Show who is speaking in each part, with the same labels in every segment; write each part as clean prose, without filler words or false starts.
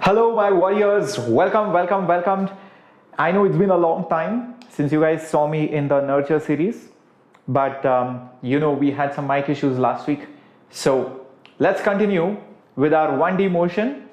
Speaker 1: Hello, my warriors. Welcome. I know it's been a long time since you guys saw me in the Nurture series, but we had some mic issues last week. So let's continue with our 1D motion.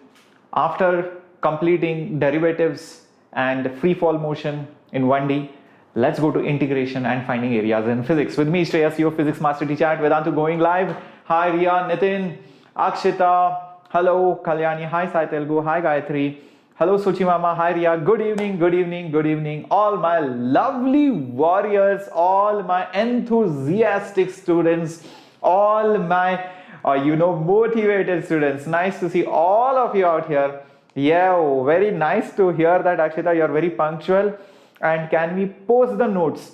Speaker 1: After completing derivatives and free fall motion in 1D, let's go to integration and finding areas in physics. With me, Shreyas, your physics master teacher at Vedantu, going live. Hi, Riya, Nitin, Akshita. Hello, Kalyani. Hi, Sai Telugu. Hi, Gayatri. Hello, Suchi Mama. Hi, Riya. Good evening. All my lovely warriors, all my enthusiastic students, all my, motivated students. Nice to see all of you out here. Yeah, very nice to hear that, Akshita. You're very punctual. And can we post the notes?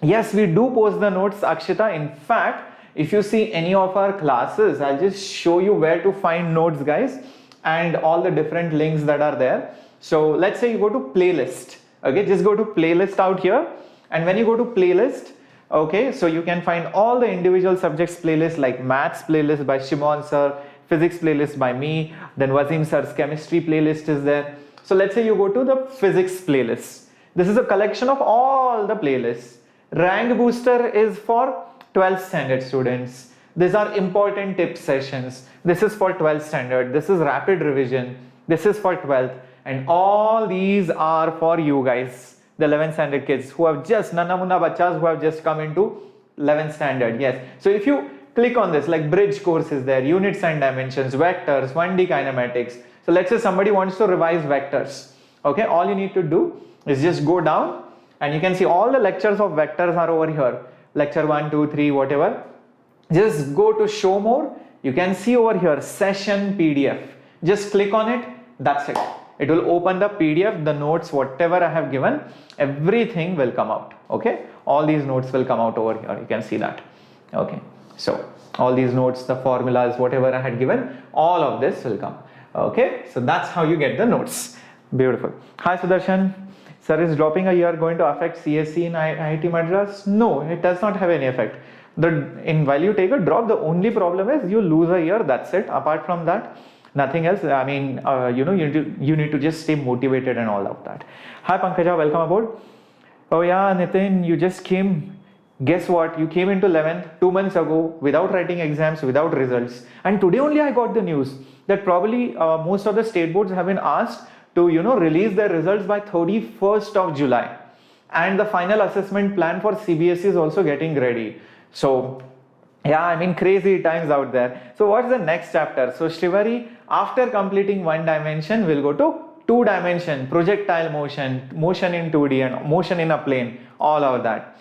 Speaker 1: Yes, we do post the notes, Akshita. In fact, if you see any of our classes, I'll just show you where to find notes, guys, and all the different links that are there. So let's say you go to playlist. Okay, just go to playlist out here. And when you go to playlist, okay, so you can find all the individual subjects playlist, like maths playlist by Shimon sir, physics playlist by me, then Wazim sir's chemistry playlist is there. So let's say you go to the physics playlist. This is a collection of all the playlists. Rank booster is for 12th standard students. These are important tip sessions. This is for 12th standard. This is rapid revision. This is for 12th. And all these are for you guys, the 11th standard kids who have just, nanna munna bachas who have just come into 11th standard. Yes. So if you click on this, like bridge course is there, units and dimensions, vectors, 1D kinematics. So let's say somebody wants to revise vectors. Okay. All you need to do is just go down and you can see all the lectures of vectors are over here. Lecture 1, 2, 3, whatever. Just go to show more. You can see over here session PDF. Just click on it. That's it. It will open the PDF, the notes, whatever I have given, everything will come out. Okay. All these notes will come out over here. You can see that. Okay. So all these notes, the formulas, whatever I had given, all of this will come. Okay. So that's how you get the notes. Beautiful. Hi, Sudarshan. Sir, is dropping a year going to affect CSE in IIT Madras? No, it does not have any effect. While you take a drop, the only problem is you lose a year, that's it. Apart from that, nothing else. I mean, you need to just stay motivated and all of that. Hi, Pankaja, welcome aboard. Oh yeah, Nitin, you just came. Guess what? You came into 11th 2 months ago without writing exams, without results. And today only I got the news that probably most of the state boards have been asked to release their results by 31st of July, and the final assessment plan for CBSE is also getting ready. So yeah, I mean, crazy times out there. So what's the next chapter? So Shrivari, after completing 1 dimension, we'll go to 2 dimension, projectile motion, motion in 2D and motion in a plane, all of that.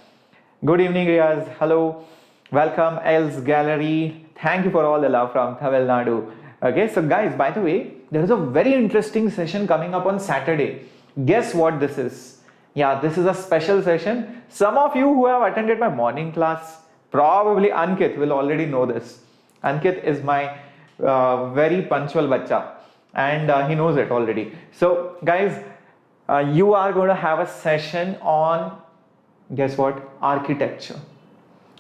Speaker 1: Good evening, Riyaz. Hello, welcome, Els Gallery. Thank you for all the love from Tamil Nadu. Okay, so guys, by the way, there is a very interesting session coming up on Saturday. Guess what this is? Yeah, this is a special session. Some of you who have attended my morning class, probably Ankit will already know this. Ankit is my very punctual bacha, and he knows it already. So guys, you are going to have a session on, guess what? Architecture.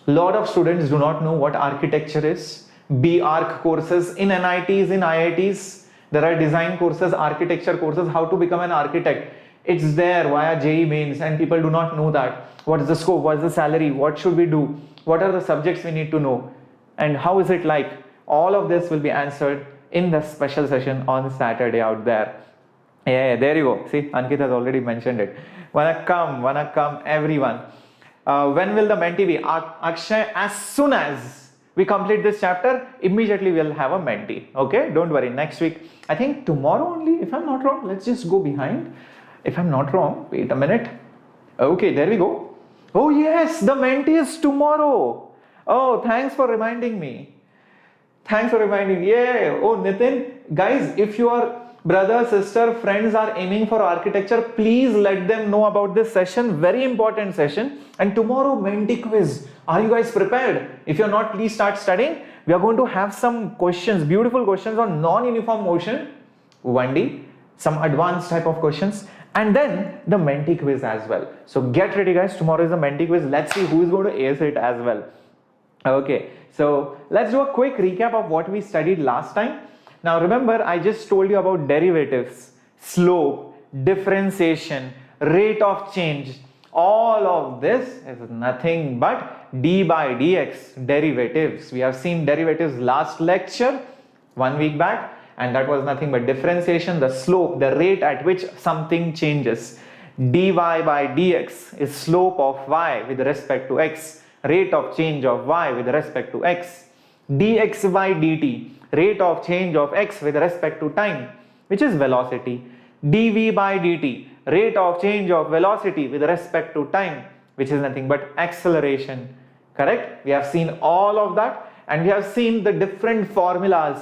Speaker 1: A lot of students do not know what architecture is. B-Arch courses in NITs, in IITs. There are design courses, architecture courses, how to become an architect. It's there via JEE Mains, and people do not know that. What is the scope? What is the salary? What should we do? What are the subjects we need to know? And how is it like? All of this will be answered in the special session on Saturday out there. Yeah, there you go. See, Ankit has already mentioned it. Wanna come, everyone. When will the mentee be? Akshay, as soon as we complete this chapter, immediately we'll have a mentee. Okay, don't worry. Next week, I think tomorrow only, if I'm not wrong. Let's just go behind. If I'm not wrong, wait a minute. Okay, there we go. Oh yes, the mentee is tomorrow. Oh, thanks for reminding me. Yeah. Oh, Nitin, guys, if your brother, sister, friends are aiming for architecture, please let them know about this session. Very important session. And tomorrow, mentee quiz. Are you guys prepared? If you're not, please start studying. We are going to have some questions, beautiful questions on non-uniform motion, 1D, some advanced type of questions, and then the mentee quiz as well. So get ready, guys. Tomorrow is the mentee quiz. Let's see who is going to ace it as well. Okay, so let's do a quick recap of what we studied last time. Now remember, I just told you about derivatives, slope, differentiation, rate of change. All of this is nothing but d by dx, derivatives. We have seen derivatives last lecture, 1 week back, and that was nothing but differentiation, the slope, the rate at which something changes. dy by dx is slope of y with respect to x, rate of change of y with respect to x. dx by dt, rate of change of x with respect to time, which is velocity. dv by dt, rate of change of velocity with respect to time, which is nothing but acceleration. Correct? We have seen all of that, and we have seen the different formulas.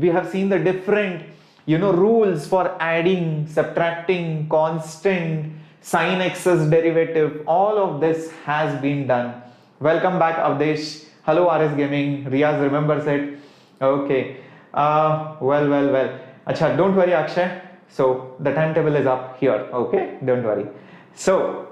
Speaker 1: We have seen the different rules for adding, subtracting, constant, sin x's derivative. All of this has been done. Welcome back, Avdesh. Hello, RS Gaming. Riaz remembers it. Okay. Well. Acha, don't worry, Akshay. So the timetable is up here. Okay, don't worry. So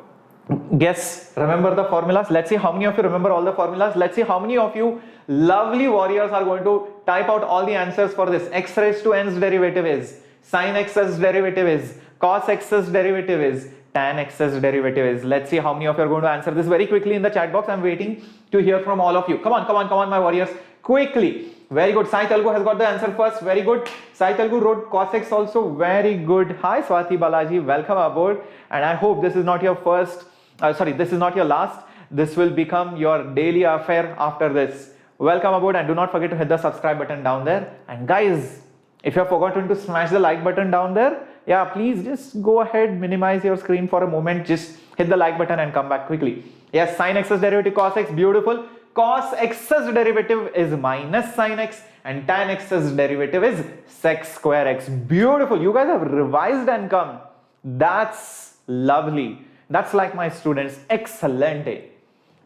Speaker 1: guess, remember the formulas. Let's see how many of you remember all the formulas. Let's see how many of you lovely warriors are going to type out all the answers for this. X raised to n's derivative is, sin x's derivative is, cos x's derivative is, tan x's derivative is. Let's see how many of you are going to answer this very quickly in the chat box. I'm waiting to hear from all of you. Come on, my warriors. Quickly. Very good. Sai Telugu has got the answer first. Very good. Sai Telugu wrote cos x also. Very good. Hi Swati Balaji. Welcome aboard. And I hope this is not your first, this is not your last. This will become your daily affair after this. Welcome aboard, and do not forget to hit the subscribe button down there. And guys, if you have forgotten to smash the like button down there, yeah, please just go ahead, minimize your screen for a moment. Just hit the like button and come back quickly. Yes, sin x's derivative cos x, beautiful. Cos x's derivative is minus sin x, and tan x's derivative is sec square x. Beautiful. You guys have revised and come. That's lovely. That's like my students. Excellent.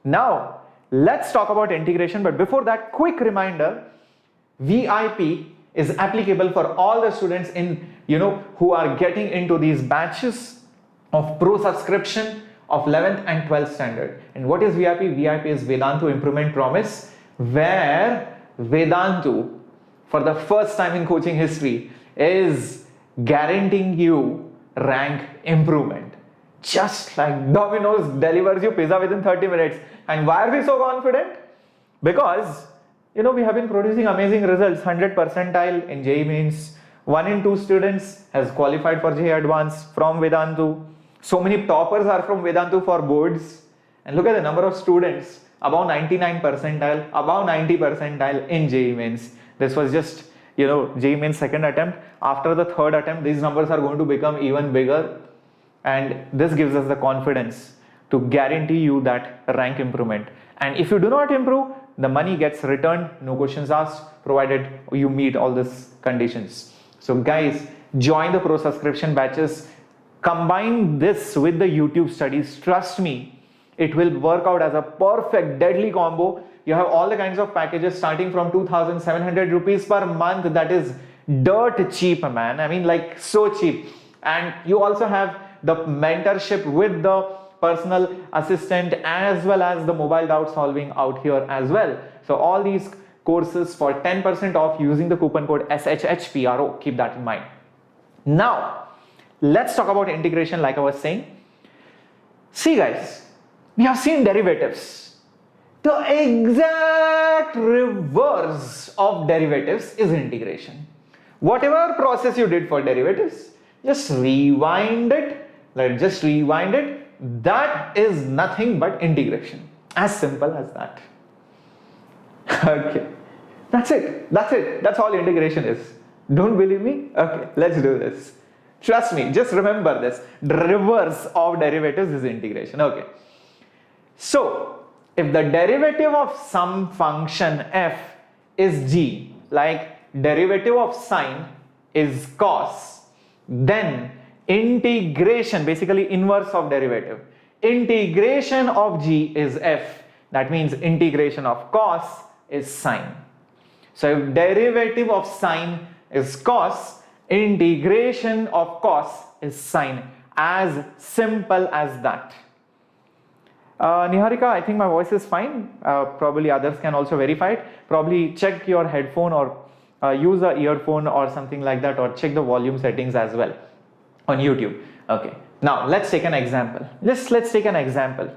Speaker 1: Now, let's talk about integration. But before that, quick reminder, VIP is applicable for all the students in, who are getting into these batches of pro subscription of 11th and 12th standard. And what is VIP? VIP is Vedantu Improvement Promise, where Vedantu, for the first time in coaching history, is guaranteeing you rank improvement. Just like Domino's delivers you pizza within 30 minutes. And why are we so confident? Because, we have been producing amazing results. 100 percentile in JEE Mains. 1 in 2 students has qualified for JEE Advanced from Vedantu. So many toppers are from Vedantu for boards. And look at the number of students above 99 percentile, above 90 percentile in JEE Mains. This was just, JEE Mains second attempt. After the third attempt, these numbers are going to become even bigger. And this gives us the confidence to guarantee you that rank improvement. And if you do not improve, the money gets returned, no questions asked, provided you meet all these conditions. So guys, join the pro subscription batches. Combine this with the YouTube studies. Trust me, it will work out as a perfect, deadly combo. You have all the kinds of packages starting from 2,700 rupees per month. That is dirt cheap, man. I mean, like so cheap. And you also have the mentorship with the personal assistant as well as the mobile doubt solving out here as well. So all these courses for 10% off using the coupon code SHHPRO. Keep that in mind. Now, let's talk about integration like I was saying. See guys, we have seen derivatives. The exact reverse of derivatives is integration. Whatever process you did for derivatives, just rewind it. Just rewind it. That is nothing but integration. As simple as that. Okay. That's it. That's all integration is. Don't believe me? Okay, let's do this. Trust me, just remember this. The reverse of derivatives is integration. Okay. So, if the derivative of some function f is g, like derivative of sine is cos, then integration, basically inverse of derivative, integration of g is f. That means integration of cos is sine. So if derivative of sine is cos, integration of cos is sine. As simple as that. Niharika, I think my voice is fine. Probably others can also verify it. Probably check your headphone or use a earphone or something like that, or check the volume settings as well on YouTube. Okay, now let's take an example. Let's take an example.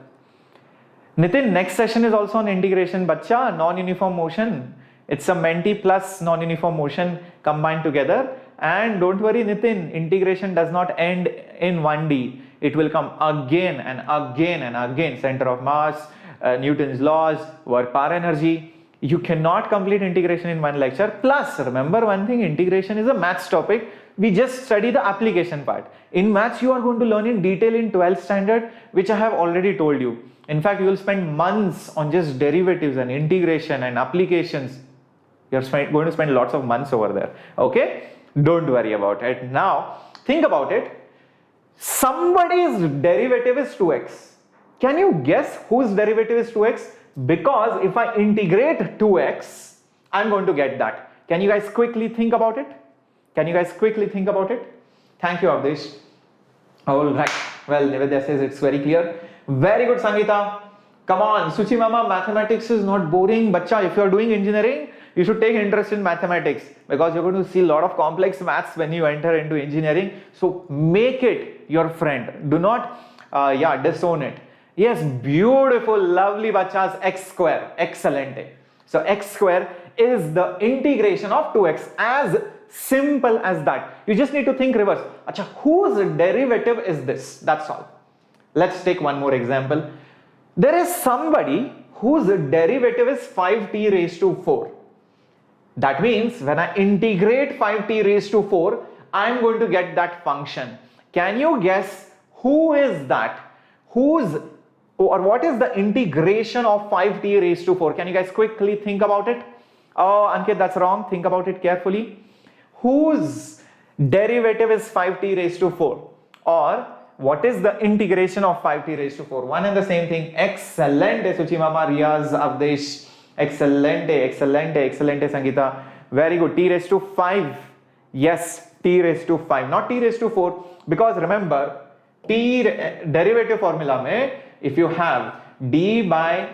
Speaker 1: Nitin, next session is also on integration, bacha, non-uniform motion. It's a Menti plus non-uniform motion combined together. And don't worry, Nitin, integration does not end in 1D. It will come again and again and again. Center of mass, Newton's laws, work power energy. You cannot complete integration in one lecture. Plus, remember one thing, integration is a maths topic. We just study the application part. In maths, you are going to learn in detail in 12th standard, which I have already told you. In fact, you will spend months on just derivatives and integration and applications. You're going to spend lots of months over there. Okay? Don't worry about it. Now, think about it. Somebody's derivative is 2x. Can you guess whose derivative is 2x? Because if I integrate 2x, I'm going to get that. Can you guys quickly think about it? Can you guys quickly think about it? Thank you, Avdesh. All right. Well, Nivedya says it's very clear. Very good, Sangeeta. Come on, Suchi Mama, mathematics is not boring. Bacha, if you're doing engineering, you should take interest in mathematics because you're going to see a lot of complex maths when you enter into engineering. So make it your friend. Do not, disown it. Yes, beautiful, lovely bachas, x square. Excellent. So x square is the integration of 2x. As simple as that. You just need to think reverse. Acha, whose derivative is this? That's all. Let's take one more example. There is somebody whose derivative is 5t raised to 4. That means when I integrate 5t raised to 4, I'm going to get that function. Can you guess who is that? What is the integration of 5t raised to 4? Can you guys quickly think about it? Oh, Ankit, that's wrong. Think about it carefully. Whose derivative is 5t raised to 4? Or what is the integration of 5t raised to 4? One and the same thing. Excellent, Suchi Mama, Riyaz, Avdesh. Excellent, Sangeeta. Very good. T raised to 5. Yes, t raised to 5, not t raised to 4. Because remember, t derivative formula mein, if you have d by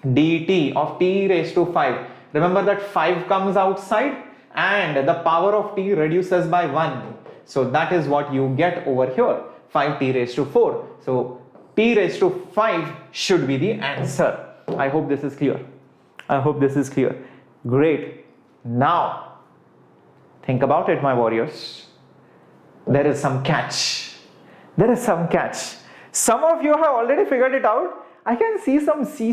Speaker 1: dt of t raised to 5, remember that 5 comes outside and the power of t reduces by 1. So that is what you get over here, 5t raised to 4. So t raised to 5 should be the answer. I hope this is clear. Great. Now, think about it, my warriors. There is some catch. Some of you have already figured it out. I can see some C.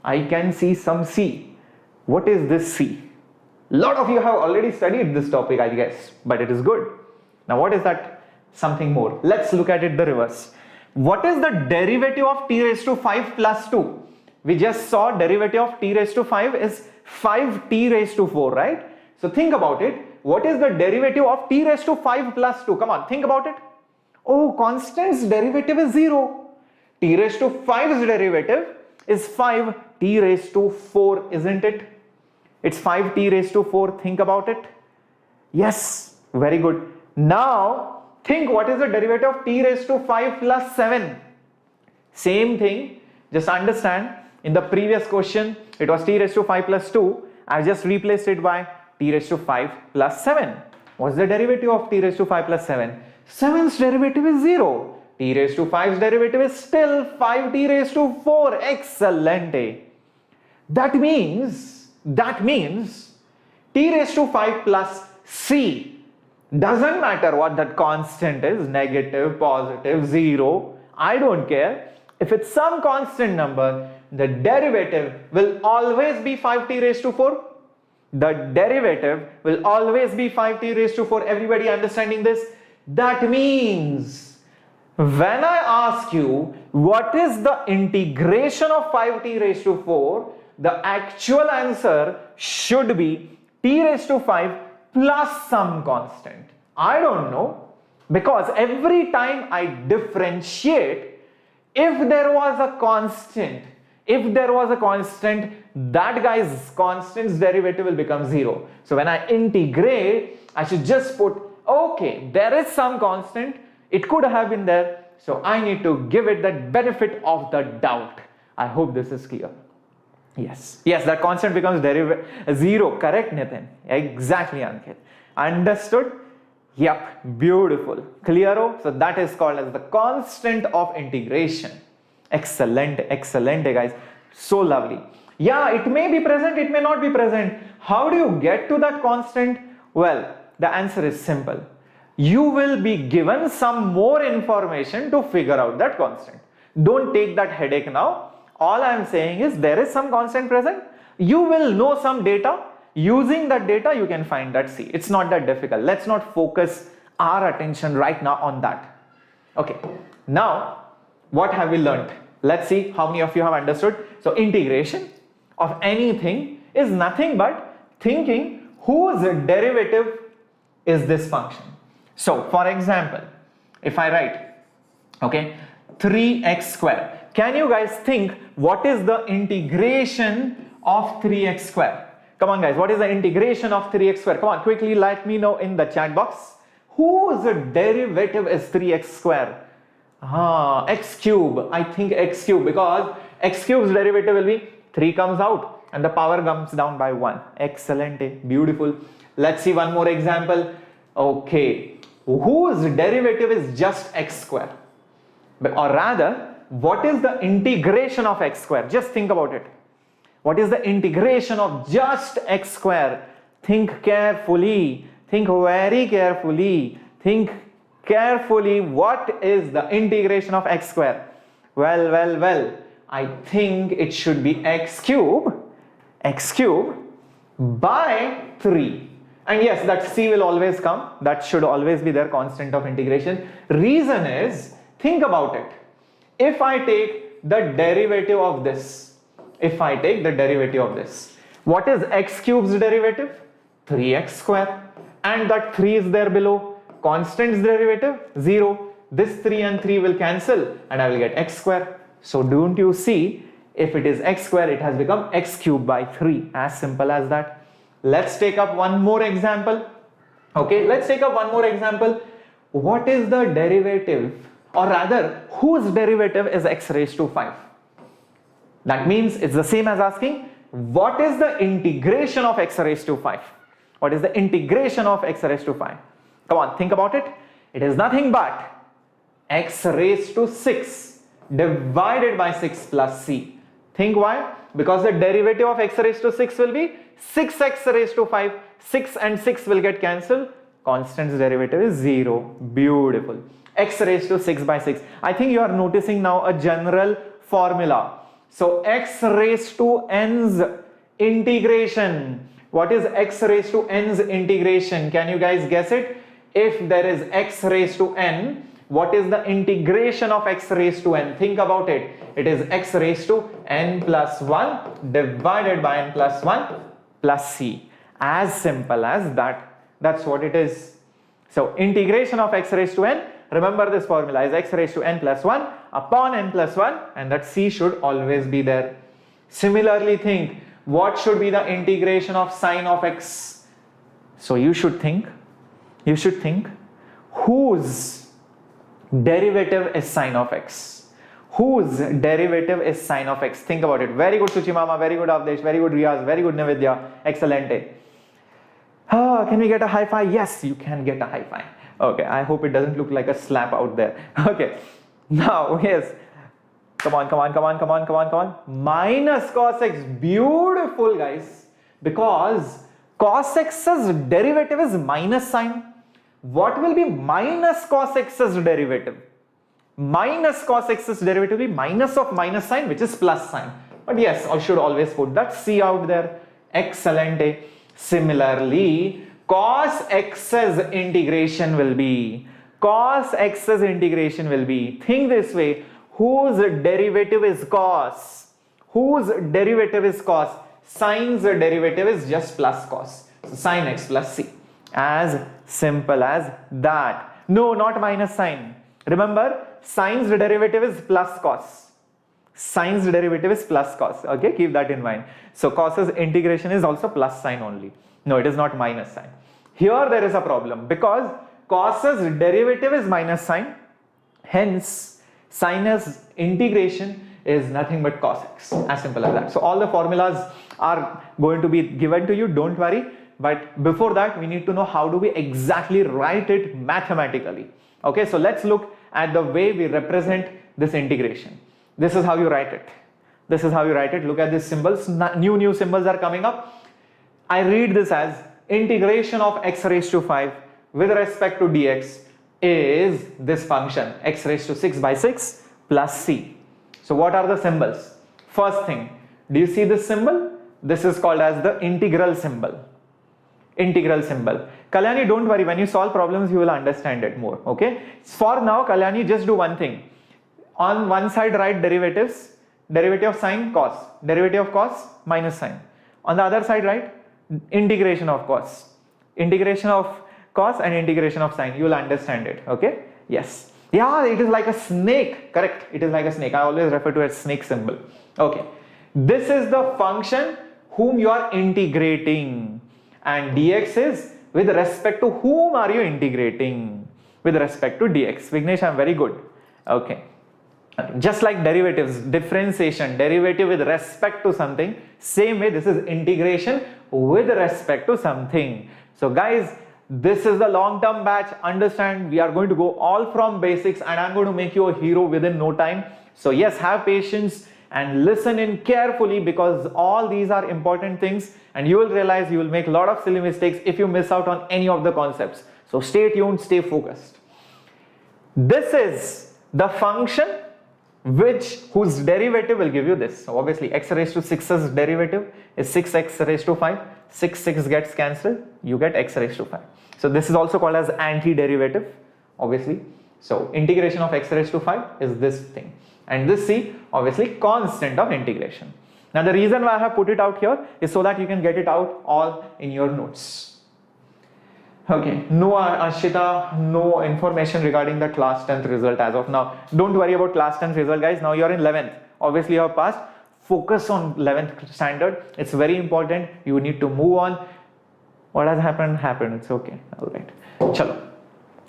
Speaker 1: I can see some C. What is this C? A lot of you have already studied this topic, I guess, but it is good. Now, what is that? Something more. Let's look at it the reverse. What is the derivative of t raised to 5 plus 2? We just saw derivative of t raised to 5 is 5t raised to 4, right? So think about it. What is the derivative of t raised to 5 plus 2? Come on, think about it. Oh, constant's derivative is 0. T raised to 5's derivative is 5t raised to 4, isn't it? It's 5t raised to 4. Think about it. Yes, very good. Now, think what is the derivative of t raised to 5 plus 7? Same thing. Just understand, in the previous question, it was t raised to 5 plus 2. I just replaced it by t raised to 5 plus 7. What's the derivative of t raised to 5 plus 7? 7's derivative is 0. T raised to 5's derivative is still 5t raised to 4. Excellent. That means t raised to 5 plus c. Doesn't matter what that constant is, negative, positive, 0. I don't care. If it's some constant number, the derivative will always be 5t raised to 4. The derivative will always be 5t raised to 4. Everybody understanding this? That means when I ask you what is the integration of 5t raised to 4, the actual answer should be t raised to 5 plus some constant. I don't know, because every time I differentiate, if there was a constant, that guy's constant's derivative will become 0. So when I integrate, I should just put, okay, there is some constant, it could have been there, so I need to give it the benefit of the doubt. I hope this is clear. Yes, yes, that constant becomes zero. Correct, Nitin? Exactly, Ankit. Understood? Yep, beautiful. Clearo? So that is called as the constant of integration. Excellent, excellent, guys. So lovely. Yeah, it may be present, it may not be present. How do you get to that constant? Well, the answer is simple. You will be given some more information to figure out that constant. Don't take that headache now. All I am saying is there is some constant present. You will know some data. Using that data, you can find that C. It's not that difficult. Let's not focus our attention right now on that. Okay. Now, what have we learned? Let's see how many of you have understood. So, integration of anything is nothing but thinking whose derivative is this function. So, for example, if I write, okay, 3x square. Can you guys think what is the integration of 3x square? Come on guys, what is the integration of 3x square? Come on, quickly let me know in the chat box. Whose derivative is 3x square? X cube. I think x cube, because x cube's derivative will be 3 comes out and the power comes down by 1. Excellent, beautiful. Let's see one more example. Okay, whose derivative is just x square? Or rather, what is the integration of x square? Just think about it. What is the integration of just x square? Think carefully. Think very carefully. Think carefully. What is the integration of x square? Well. I think it should be x cube by 3. And yes, that c will always come. That should always be their constant of integration. Reason is, think about it. If I take the derivative of this, what is x cube's derivative? 3x square. And that 3 is there below. Constant's derivative? 0. This 3 and 3 will cancel and I will get x square. So don't you see, if it is x square, it has become x cube by 3. As simple as that. Let's take up one more example. Okay, let's take up one more example. What is the derivative, or rather, whose derivative is x raised to 5? That means it's the same as asking, what is the integration of x raised to 5? What is the integration of x raised to 5? Come on, think about it. It is nothing but x raised to 6 divided by 6 plus c. Think why? Because the derivative of x raised to 6 will be 6x raised to 5. 6 and 6 will get cancelled. Constant's derivative is 0. Beautiful. X raised to 6 by 6. I think you are noticing now a general formula. So x raised to n's integration. What is x raised to n's integration? Can you guys guess it? If there is x raised to n, what is the integration of x raised to n? Think about it. It is x raised to n plus 1 divided by n plus 1 plus c. As simple as that. That's what it is. So integration of x raised to n, remember this formula is x raised to n plus 1 upon n plus 1, and that c should always be there. Similarly, think what should be the integration of sine of x? So you should think whose derivative is sine of x? Whose derivative is sine of x? Think about it. Very good, Suchi Mama. Very good, Avdesh. Very good, Riyaz. Very good, Nivedya. Excellent. Can we get a high five? Yes, you can get a high five. Okay, I hope it doesn't look like a slap out there. Okay, now, yes. Come on. Minus cos x. Beautiful, guys. Because cos x's derivative is minus sine. What will be minus cos x's derivative? Minus cos x's derivative will be minus of minus sign, which is plus sign. But yes, I should always put that c out there. Excellent. Similarly, cos x's integration will be, think this way, whose derivative is cos? Sine's derivative is just plus cos. So sin x plus c. As simple as that. No, not minus sign. Remember, sine's derivative is plus cos. Okay, keep that in mind. So cos's integration is also plus sign only. No, it is not minus sign. Here there is a problem because cos's derivative is minus sign. Hence, sine's integration is nothing but cos x, as simple as that. So all the formulas are going to be given to you, don't worry. But before that, we need to know how do we exactly write it mathematically. Okay, so let's look at the way we represent this integration. This is how you write it. This is how you write it. Look at these symbols. New symbols are coming up. I read this as integration of x raised to 5 with respect to dx is this function x raised to 6 by 6 plus c. So what are the symbols? First thing, do you see this symbol? This is called as the integral symbol. Integral symbol. Kalyani, don't worry, when you solve problems you will understand it more. Okay, for now Kalyani, just do one thing. On one side write derivatives, derivative of sine cos, derivative of cos minus sine. On the other side write integration of cos, integration of cos and integration of sine. You will understand it. Okay, yes, yeah, it is like a snake, correct, it is like a snake. I always refer to it as snake symbol. Okay, this is the function whom you are integrating, and dx is with respect to whom are you integrating? With respect to dx. Vignesh, I'm very good. Okay, just like derivatives, differentiation, derivative with respect to something, same way this is integration with respect to something. So guys, this is the long-term batch. Understand, we are going to go all from basics and I'm going to make you a hero within no time. So yes, have patience and listen in carefully, because all these are important things and you will realize you will make a lot of silly mistakes if you miss out on any of the concepts. So stay tuned, stay focused. This is the function whose derivative will give you this. So obviously x raised to 6's derivative is 6x raised to 5. 6 gets cancelled, you get x raised to 5. So this is also called as antiderivative, obviously. So integration of x raised to 5 is this thing, and this c obviously constant of integration. Now the reason why I have put it out here is so that you can get it out all in your notes. Okay, no Ashita, no information regarding the class 10th result as of now. Don't worry about class 10th result, guys. Now you are in 11th. Obviously you have passed. Focus on 11th standard. It's very important. You need to move on. What has happened, happened. It's okay. All right. Chalo.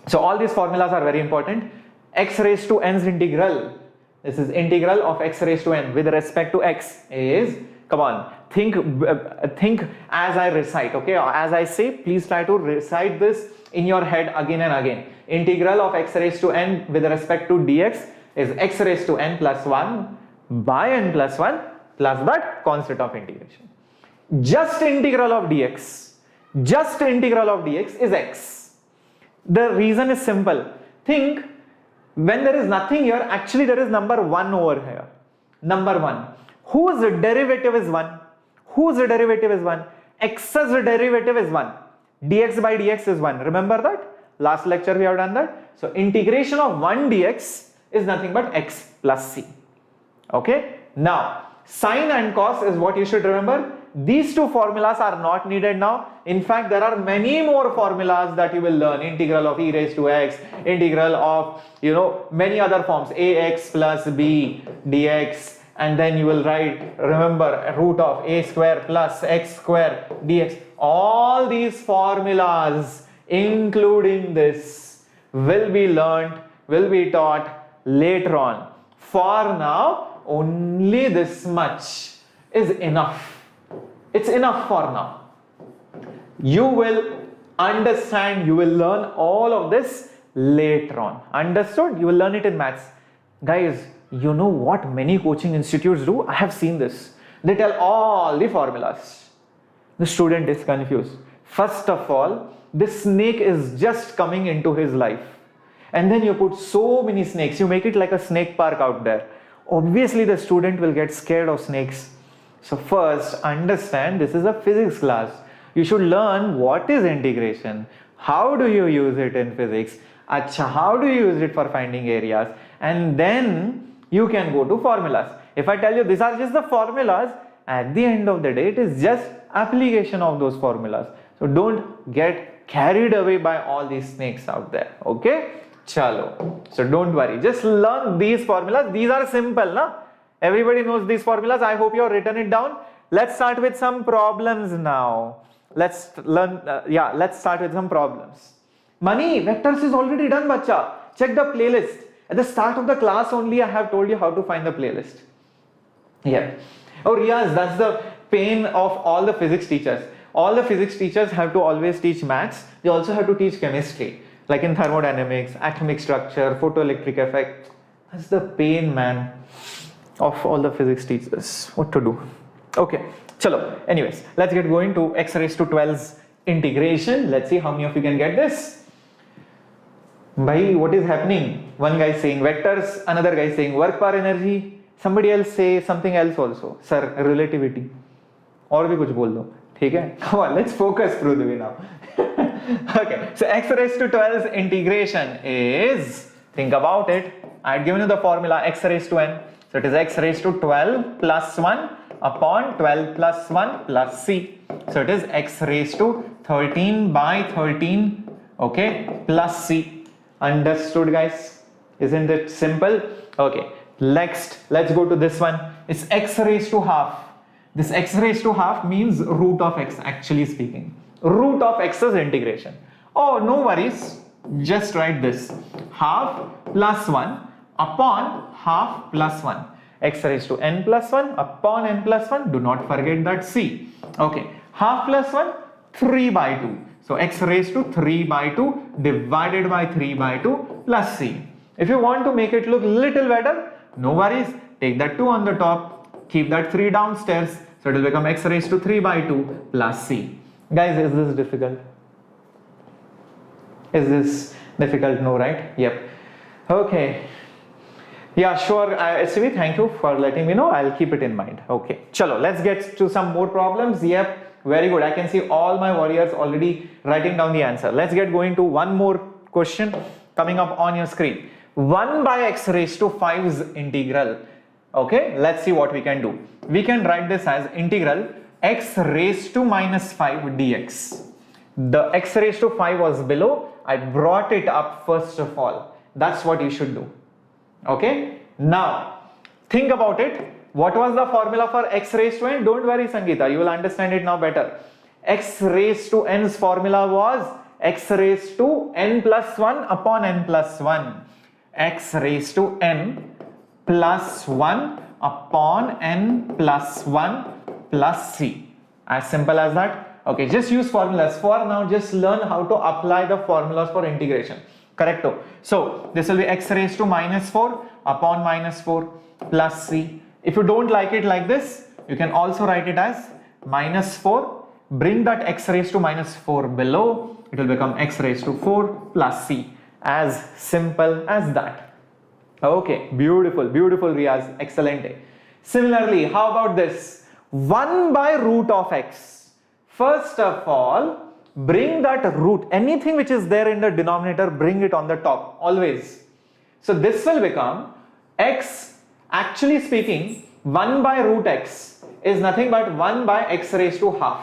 Speaker 1: So all these formulas are very important. X raised to n's integral. This is integral of x raised to n with respect to x is, come on, think as I recite, okay? As I say, please try to recite this in your head again and again. Integral of x raised to n with respect to dx is x raised to n plus 1 by n plus 1 plus that constant of integration. Just integral of dx is x. The reason is simple. Think, when there is nothing here, actually there is number 1 over here. Number 1. Whose derivative is 1? Whose derivative is 1? X's derivative is 1. Dx by dx is 1. Remember that? Last lecture we have done that. So integration of 1 dx is nothing but x plus c. Okay. Now sine and cos is what you should remember. These two formulas are not needed now. In fact, there are many more formulas that you will learn. Integral of e raised to x, integral of, many other forms, ax plus b dx, and then you will write, remember, root of a square plus x square dx. All these formulas, including this, will be learned, will be taught later on. For now, only this much is enough. It's enough for now. You will understand, you will learn all of this later on. Understood? You will learn it in maths. Guys, you know what many coaching institutes do? I have seen this. They tell all the formulas. The student is confused. First of all, this snake is just coming into his life. And then you put so many snakes. You make it like a snake park out there. Obviously, the student will get scared of snakes. So first, understand this is a physics class. You should learn what is integration. How do you use it in physics? How do you use it for finding areas? And then you can go to formulas. If I tell you these are just the formulas, at the end of the day, it is just application of those formulas. So don't get carried away by all these snakes out there. Okay? Chalo. So don't worry. Just learn these formulas. These are simple, na? Everybody knows these formulas. I hope you have written it down. Let's start with some problems now. Let's start with some problems. Mani, vectors is already done, bacha. Check the playlist. At the start of the class only, I have told you how to find the playlist. Yeah. Oh, Riyaz, that's the pain of all the physics teachers. All the physics teachers have to always teach maths. They also have to teach chemistry, like in thermodynamics, atomic structure, photoelectric effect. That's the pain, man, of all the physics teachers. What to do? Okay, chalo. Anyways, let's get going to x raised to 12's integration. Let's see how many of you can get this. Bhai, what is happening? One guy saying vectors, another guy saying work per energy. Somebody else say something else also. Sir, relativity. और भी कुछ बोल दो. ठीक है? Come on, let's focus through the way now. Okay, so x raised to 12's integration is, think about it. I had given you the formula x raised to n. So it is x raised to 12 plus 1 upon 12 plus 1 plus c. So it is x raised to 13 by 13, okay, plus c. Understood, guys? Isn't it simple? Okay, next, let's go to this one. It's x raised to half. This x raised to half means root of x, actually speaking. Root of x's integration. Oh, no worries. Just write this. Half plus 1 upon half plus 1. X raised to n plus 1 upon n plus 1. Do not forget that c. Okay. Half plus 1, 3 by 2. So x raised to 3 by 2 divided by 3 by 2 plus c. If you want to make it look little better, no worries. Take that 2 on the top. Keep that 3 downstairs. So it will become x raised to 3 by 2 plus c. Guys, is this difficult? Is this difficult? No, right? Yep. Okay. Yeah, sure. SV, thank you for letting me know. I'll keep it in mind. Okay. Chalo, let's get to some more problems. Yep. Very good. I can see all my warriors already writing down the answer. Let's get going to one more question coming up on your screen. 1 by x raised to 5's integral. Okay. Let's see what we can do. We can write this as integral x raised to minus 5 dx. The x raised to 5 was below. I brought it up first of all. That's what you should do. Okay. Now, think about it. What was the formula for x raised to n? Don't worry, Sangeeta. You will understand it now better. X raised to n's formula was x raised to n plus 1 upon n plus 1. X raised to n plus 1 upon n plus 1 plus c. As simple as that. Okay, just use formulas. For now, just learn how to apply the formulas for integration. Correcto. So, this will be x raised to minus 4 upon minus 4 plus c. If you don't like it like this, you can also write it as minus 4. Bring that x raised to minus 4 below. It will become x raised to 4 plus c. As simple as that. Okay, beautiful, beautiful, Riyaz. Excellent. Similarly, how about this? 1 by root of x. First of all, bring that root, anything which is there in the denominator, bring it on the top, always. So this will become x, actually speaking, 1 by root x is nothing but 1 by x raised to half.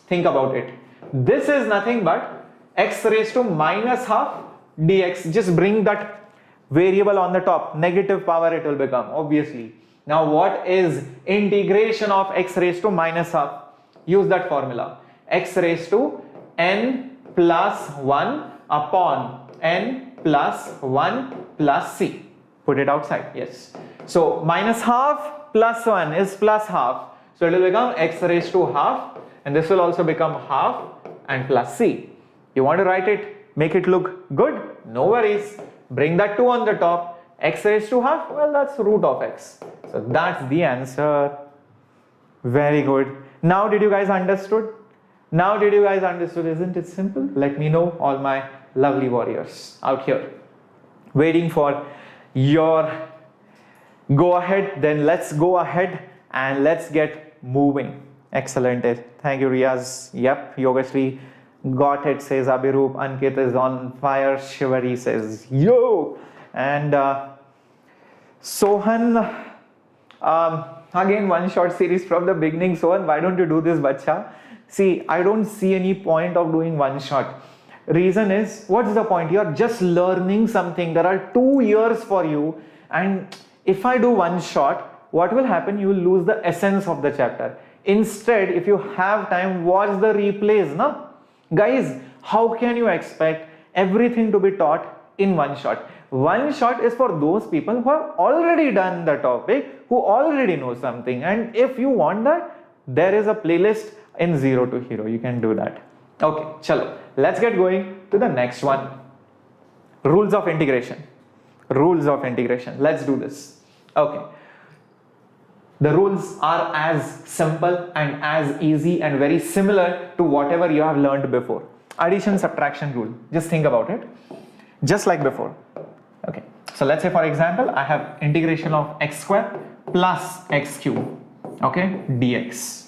Speaker 1: Think about it. This is nothing but x raised to minus half dx. Just bring that variable on the top, negative power it will become, obviously. Now what is integration of x raised to minus half? Use that formula. X raised to n plus 1 upon n plus 1 plus c. Put it outside. Yes. So minus half plus 1 is plus half. So it will become x raised to half, and this will also become half and plus c. You want to write it, make it look good? No worries. Bring that 2 on the top. X raised to half, well, that's root of x. So that's the answer. Very good. Now did you guys understood? Now did you guys understood? Isn't it simple? Let me know, all my lovely warriors out here waiting for your go ahead. Then let's go ahead and let's get moving. Excellent. Thank you, Riyaz. Yep, Yogashri got it, says Abhiroop. Ankit is on fire. Shivari says yo. And Sohan, again one short series from the beginning. Sohan, why don't you do this, bacha? See, I don't see any point of doing one shot. Reason is, what's the point? You're just learning something. There are 2 years for you, and if I do one shot, what will happen? You will lose the essence of the chapter. Instead, if you have time, watch the replays, no? Guys, how can you expect everything to be taught in one shot. One shot is for those people who have already done the topic, who already know something. And if you want that, there is a playlist in Zero to Hero. You can do that. Okay, chalo. Let's get going to the next one. Rules of integration. Rules of integration. Let's do this. Okay. The rules are as simple and as easy and very similar to whatever you have learned before. Addition, subtraction rule. Just think about it. Just like before. Okay. So let's say, for example, I have integration of x square plus x cube. Okay. Dx.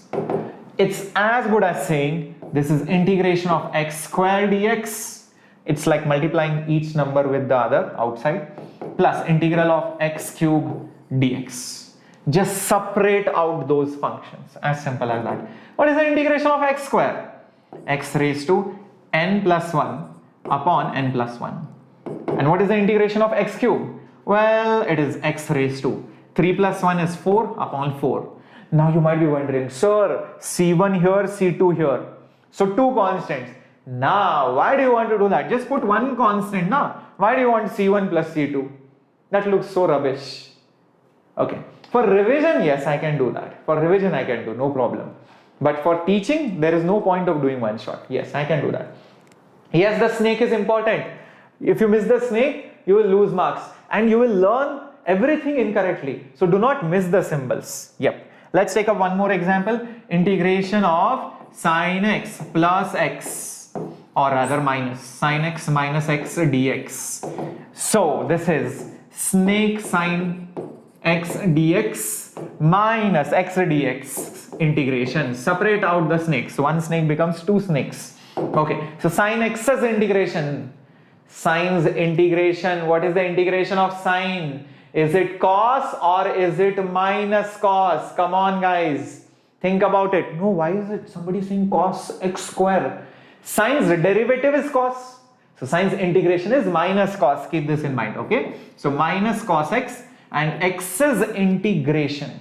Speaker 1: It's as good as saying this is integration of x square dx. It's like multiplying each number with the other outside, plus integral of x cube dx. Just separate out those functions, as simple as that. What is the integration of x square? X raised to n plus 1 upon n plus 1. And what is the integration of x cube? Well, it is x raised to 3 plus 1 is 4 upon 4. Now you might be wondering, sir, C1 here, C2 here. So two constants. Now, why do you want to do that? Just put one constant now. Why do you want C1 plus C2? That looks so rubbish. Okay. For revision, yes, I can do that. For revision, I can do, no problem. But for teaching, there is no point of doing one shot. Yes, I can do that. Yes, the snake is important. If you miss the snake, you will lose marks. And you will learn everything incorrectly. So do not miss the symbols. Yep. Let's take up one more example. Integration of sin x plus x, or rather minus sin x minus x dx. So this is snake sin x dx minus x dx integration. Separate out the snakes. One snake becomes two snakes. Okay, so sin x's integration. Sin's integration. What is the integration of sine? Is it cos or is it minus cos? Come on, guys. Think about it. No, why is it somebody saying cos x square? Sine's derivative is cos. So sine's integration is minus cos. Keep this in mind, okay? So minus cos x and x's integration.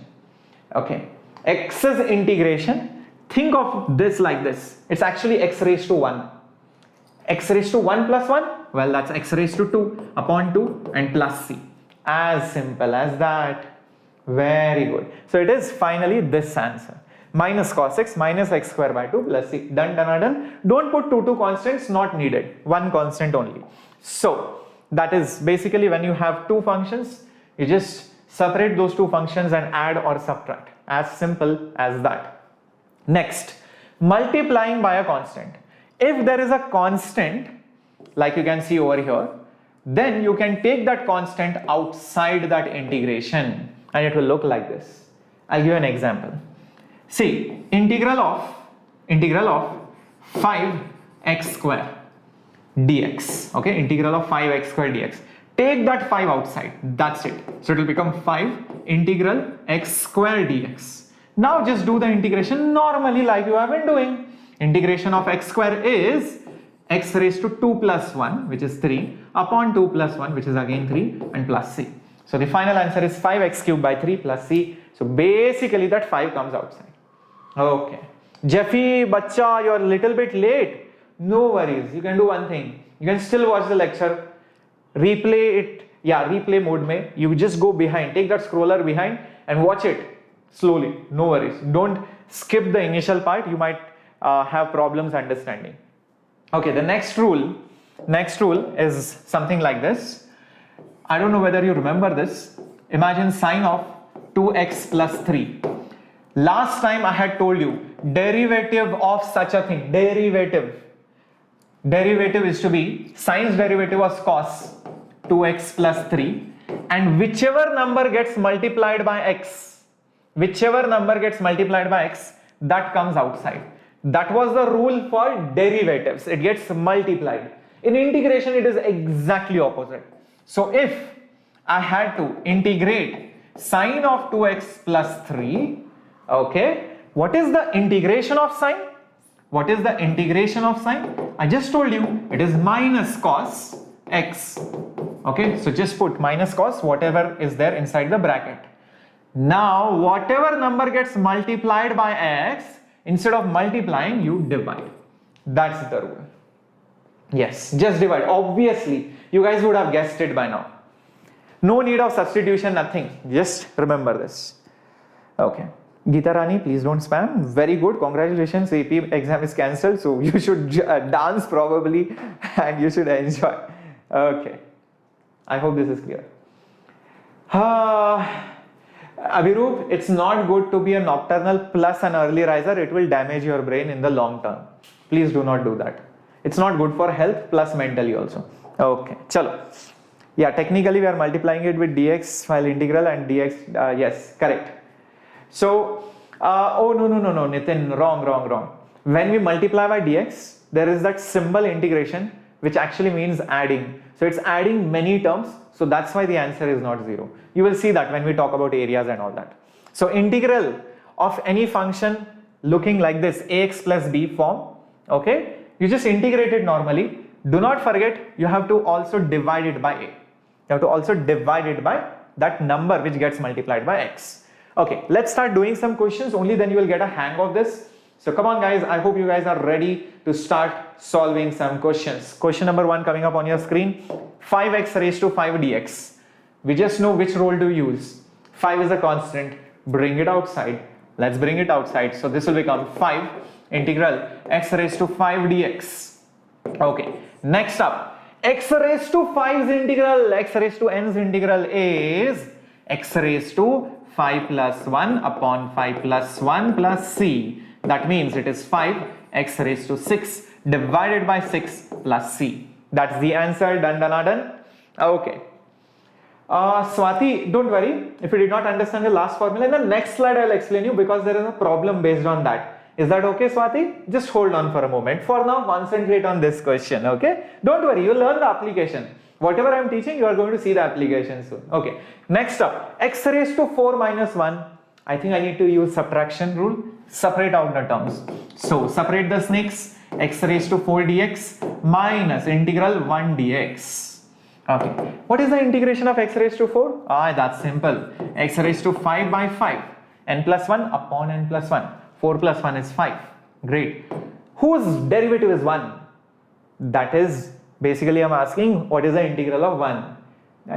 Speaker 1: Okay. X's integration. Think of this like this. It's actually x raised to 1. X raised to 1 plus 1? Well, that's x raised to 2 upon 2 and plus c. As simple as that. Very good. So it is finally this answer. Minus cos x minus x square by 2 plus c. Done, done, done. Don't put two constants, not needed. One constant only. So that is basically when you have two functions, you just separate those two functions and add or subtract. As simple as that. Next, multiplying by a constant. If there is a constant, like you can see over here, then you can take that constant outside that integration and it will look like this. I'll give you an example. See, integral of 5x square dx. Okay, integral of 5x square dx. Take that 5 outside. That's it. So it will become 5 integral x square dx. Now just do the integration normally like you have been doing. Integration of x square is x raised to 2 plus 1, which is 3, upon 2 plus 1, which is again 3, and plus c. So the final answer is 5x cubed by 3 plus c. So basically that 5 comes outside. Okay. Jeffy, bacha, you're a little bit late. No worries. You can do one thing. You can still watch the lecture. Replay it. Yeah, replay mode mein. You just go behind. Take that scroller behind and watch it slowly. No worries. Don't skip the initial part. You might have problems understanding. Okay, the next rule is something like this. I don't know whether you remember this. Imagine sine of 2x plus 3. Last time I had told you derivative of such a thing. Derivative is to be sine's derivative was cos 2x plus 3, and whichever number gets multiplied by x, that comes outside. That was the rule for derivatives. It gets multiplied. In integration, it is exactly opposite. So if I had to integrate sine of 2x plus 3, okay, what is the integration of sine? What is the integration of sine? I just told you it is minus cos x. Okay, so just put minus cos whatever is there inside the bracket. Now whatever number gets multiplied by x, instead of multiplying, you divide. That's the rule. Yes, just divide. Obviously, you guys would have guessed it by now. No need of substitution, nothing. Just remember this. Okay. Geeta Rani, please don't spam. Very good. Congratulations. AP exam is cancelled. So you should dance probably and you should enjoy. Okay. I hope this is clear. Abhirup, it's not good to be a nocturnal plus an early riser. It will damage your brain in the long term. Please do not do that. It's not good for health plus mentally also. Okay. Chalo. Yeah, technically we are multiplying it with dx while integral and dx, yes, correct. So, oh no, Nitin, wrong. When we multiply by dx, there is that symbol integration which actually means adding. So it's adding many terms, so that's why the answer is not 0. You will see that when we talk about areas and all that. So integral of any function looking like this, ax plus b form, okay, you just integrate it normally. Do not forget, you have to also divide it by a. You have to also divide it by that number which gets multiplied by x. Okay, let's start doing some questions. Only then you will get a hang of this. So come on guys, I hope you guys are ready to start solving some questions. Question number 1 coming up on your screen. 5x raised to 5 dx. We just know which rule to use. 5 is a constant. Bring it outside. Let's bring it outside. So this will become 5 integral x raised to 5 dx. Okay, next up. X raised to 5's integral, x raised to n's integral is x raised to 5 plus 1 upon 5 plus 1 plus c. That means it is 5 x raised to 6 divided by 6 plus c. That's the answer. Done. Okay. Swati, don't worry. If you did not understand the last formula, in the next slide I'll explain you because there is a problem based on that. Is that okay, Swati? Just hold on for a moment. For now, concentrate on this question, okay? Don't worry, you'll learn the application. Whatever I'm teaching, you are going to see the application soon. Okay, next up, x raised to 4 minus 1. I think I need to use subtraction rule. Separate out the terms. So, separate the snakes. X raised to 4 dx minus integral 1 dx. Okay, what is the integration of x raised to 4? That's simple. X raised to 5 by 5. N plus 1 upon n plus 1. 4 plus 1 is 5. Great. Whose derivative is 1? That is basically I'm asking what is the integral of 1?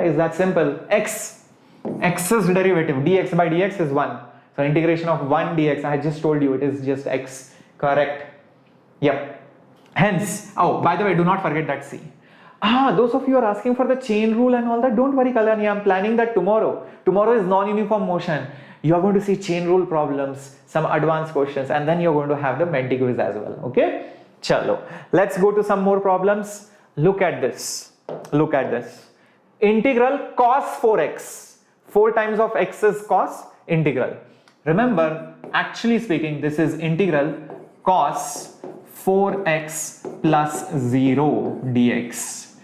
Speaker 1: Is that simple? X's derivative dx by dx is 1. So integration of 1 dx, I just told you it is just x. Correct. Yep. Hence, oh, by the way, do not forget that c. Those of you are asking for the chain rule and all that. Don't worry, Kalyani, I'm planning that tomorrow. Tomorrow is non-uniform motion. You are going to see chain rule problems, some advanced questions, and then you're going to have the Menti quiz as well. Okay? Chalo. Let's go to some more problems. Look at this. Look at this. Integral cos 4x. 4 times of x is cos integral. Remember, actually speaking, this is integral cos 4x plus 0 dx.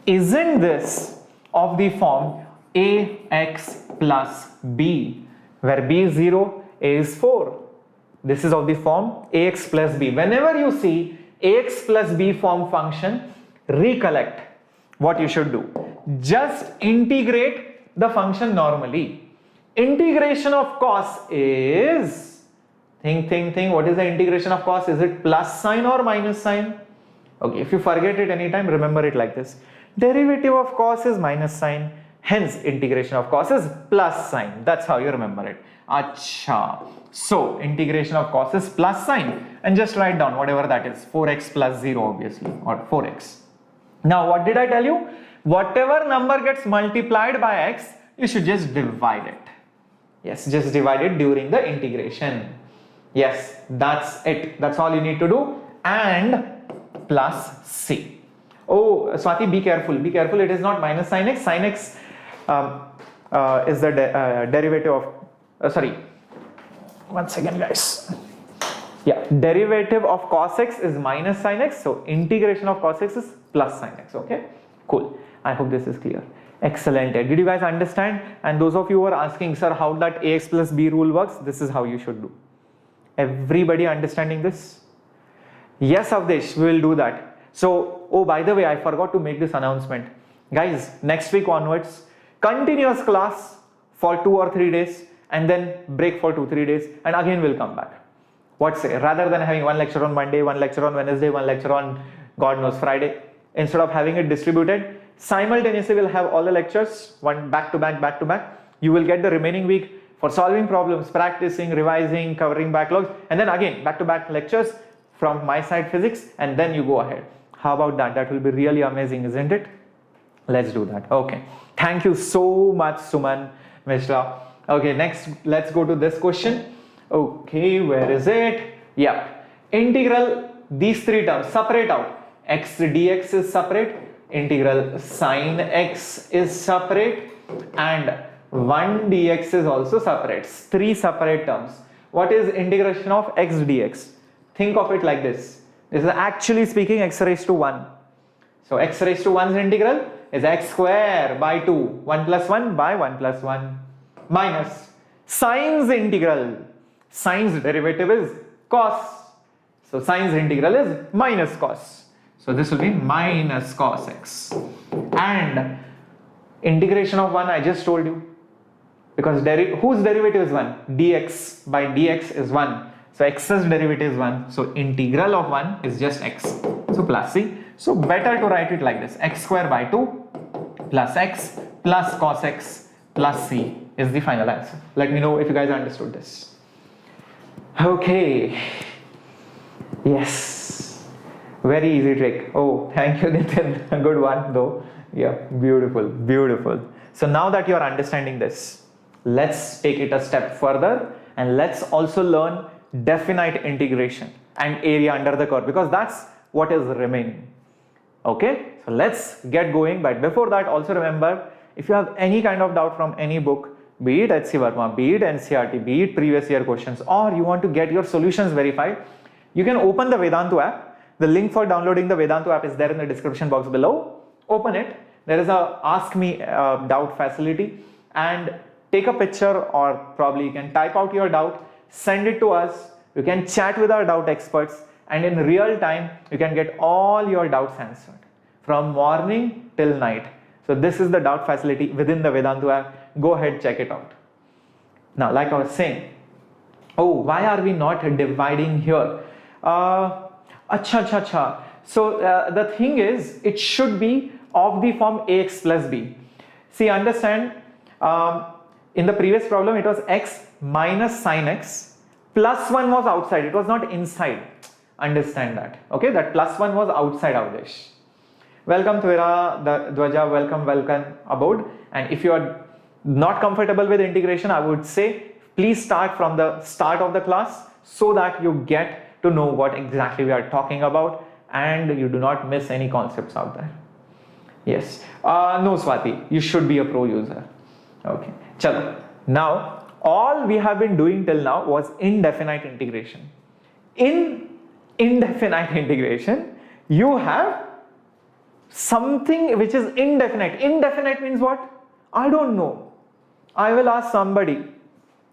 Speaker 1: Isn't this of the form ax plus b, where b is 0, a is 4. This is of the form ax plus b. Whenever you see ax plus b form function, recollect what you should do. Just integrate the function normally. Integration of cos is, think, what is the integration of cos? Is it plus sign or minus sign? Okay, if you forget it anytime, remember it like this. Derivative of cos is minus sign. Hence, integration of cos is plus sign. That's how you remember it. Acha. So, integration of cos is plus sign. And just write down whatever that is. 4x plus 0 obviously. Or 4x. Now, what did I tell you? Whatever number gets multiplied by x, you should just divide it. Yes, just divide it during the integration. Yes, that's it. That's all you need to do. And plus c. Oh, Swati, be careful. Be careful. It is not minus sin x. Sin x is the derivative of, sorry, one second guys. Yeah, derivative of cos x is minus sin x. So integration of cos x is plus sin x. Okay, cool. I hope this is clear. Excellent. Did you guys understand? And those of you who are asking, sir, how that ax plus b rule works, this is how you should do. Everybody understanding this? Yes, Avdesh, we will do that. So, oh, by the way, I forgot to make this announcement. Guys, next week onwards, continuous class for 2 or 3 days and then break for 2-3 days and again we'll come back. What say? Rather than having one lecture on Monday, one lecture on Wednesday, one lecture on God knows Friday, instead of having it distributed. Simultaneously, we'll have all the lectures, one back to back. You will get the remaining week for solving problems, practicing, revising, covering backlogs, and then again back to back lectures from my side physics, and then you go ahead. How about that? That will be really amazing, isn't it? Let's do that. Okay. Thank you so much, Suman Mishra. Okay, next let's go to this question. Okay, where is it? Yeah. Integral, these three terms, separate out. X dx is separate, integral sine x is separate, and 1 dx is also separate. Three separate terms. What is integration of x dx? Think of it like this. This is actually speaking x raised to 1. So x raised to 1's integral is x square by 2. 1 plus 1 by 1 plus 1 minus sine's integral. Sine's derivative is cos. So sine's integral is minus cos. So this will be minus cos x. And integration of 1 I just told you. Because whose derivative is 1? Dx by dx is 1. So x's derivative is 1. So integral of 1 is just x. So plus c. So better to write it like this. X square by 2 plus x plus cos x plus c is the final answer. Let me know if you guys understood this. Okay. Yes. Very easy trick. Oh, thank you, Nitin. A good one though. Yeah, beautiful, beautiful. So now that you are understanding this, let's take it a step further and let's also learn definite integration and area under the curve, because that's what is remaining. Okay, so let's get going. But before that, also remember, if you have any kind of doubt from any book, be it HC Verma, be it NCERT, be it previous year questions, or you want to get your solutions verified, you can open the Vedantu app. The link for downloading the Vedantu app is there in the description box below. Open it. There is a ask me doubt facility, and take a picture, or probably you can type out your doubt, send it to us. You can chat with our doubt experts, and in real time you can get all your doubts answered from morning till night. So this is the doubt facility within the Vedantu app. Go ahead, check it out. Now, like I was saying, oh, why are we not dividing here? Acha. So the thing is, it should be of the form ax plus b. See, understand, in the previous problem it was x minus sine x plus 1 was outside, it was not inside. Understand that. Okay, that plus 1 was outside Avdesh. Welcome Tvera, Dwaja, welcome aboard. And if you are not comfortable with integration, I would say please start from the start of the class so that you get to know what exactly we are talking about and you do not miss any concepts out there. Yes. No, Swati, you should be a pro user. Okay. Chalo. Now, all we have been doing till now was indefinite integration. In indefinite integration, you have something which is indefinite. Indefinite means what? I don't know. I will ask somebody.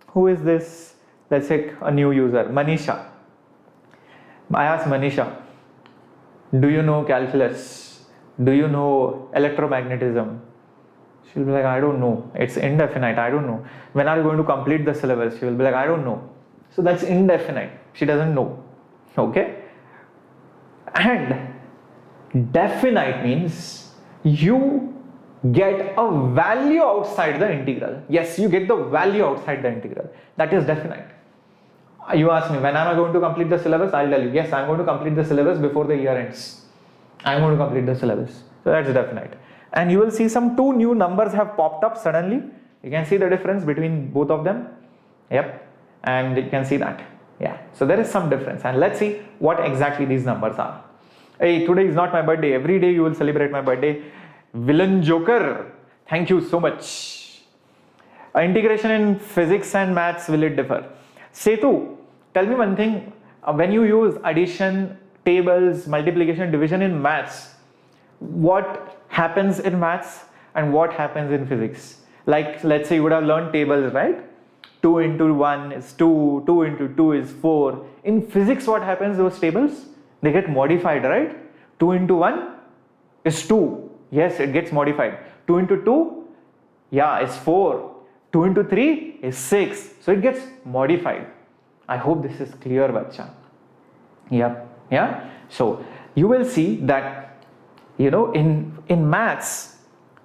Speaker 1: Who is this? Let's say a new user, Manisha. I ask Manisha, do you know calculus? Do you know electromagnetism? She'll be like, I don't know. It's indefinite. I don't know. When are you going to complete the syllabus? She will be like, I don't know. So that's indefinite. She doesn't know. Okay? And definite means you get a value outside the integral. Yes, you get the value outside the integral. That is definite. You ask me, when am I going to complete the syllabus? I'll tell you, yes, I'm going to complete the syllabus before the year ends. I'm going to complete the syllabus. So that's definite. And you will see some two new numbers have popped up suddenly. You can see the difference between both of them. Yep. And you can see that. Yeah. So there is some difference. And let's see what exactly these numbers are. Hey, today is not my birthday. Every day you will celebrate my birthday. Villain Joker. Thank you so much. Integration in physics and maths, will it differ? Setu, tell me one thing. When you use addition, tables, multiplication, division in maths, what happens in maths and what happens in physics? Like, let's say you would have learned tables, right? 2 into 1 is 2, 2 into 2 is 4. In physics, what happens? Those tables, they get modified, right? 2 into 1 is 2. Yes, it gets modified. 2 into 2, yeah, is 4. 2 into 3 is 6. So it gets modified. I hope this is clear, bacha. Yeah. So you will see that You know, in maths,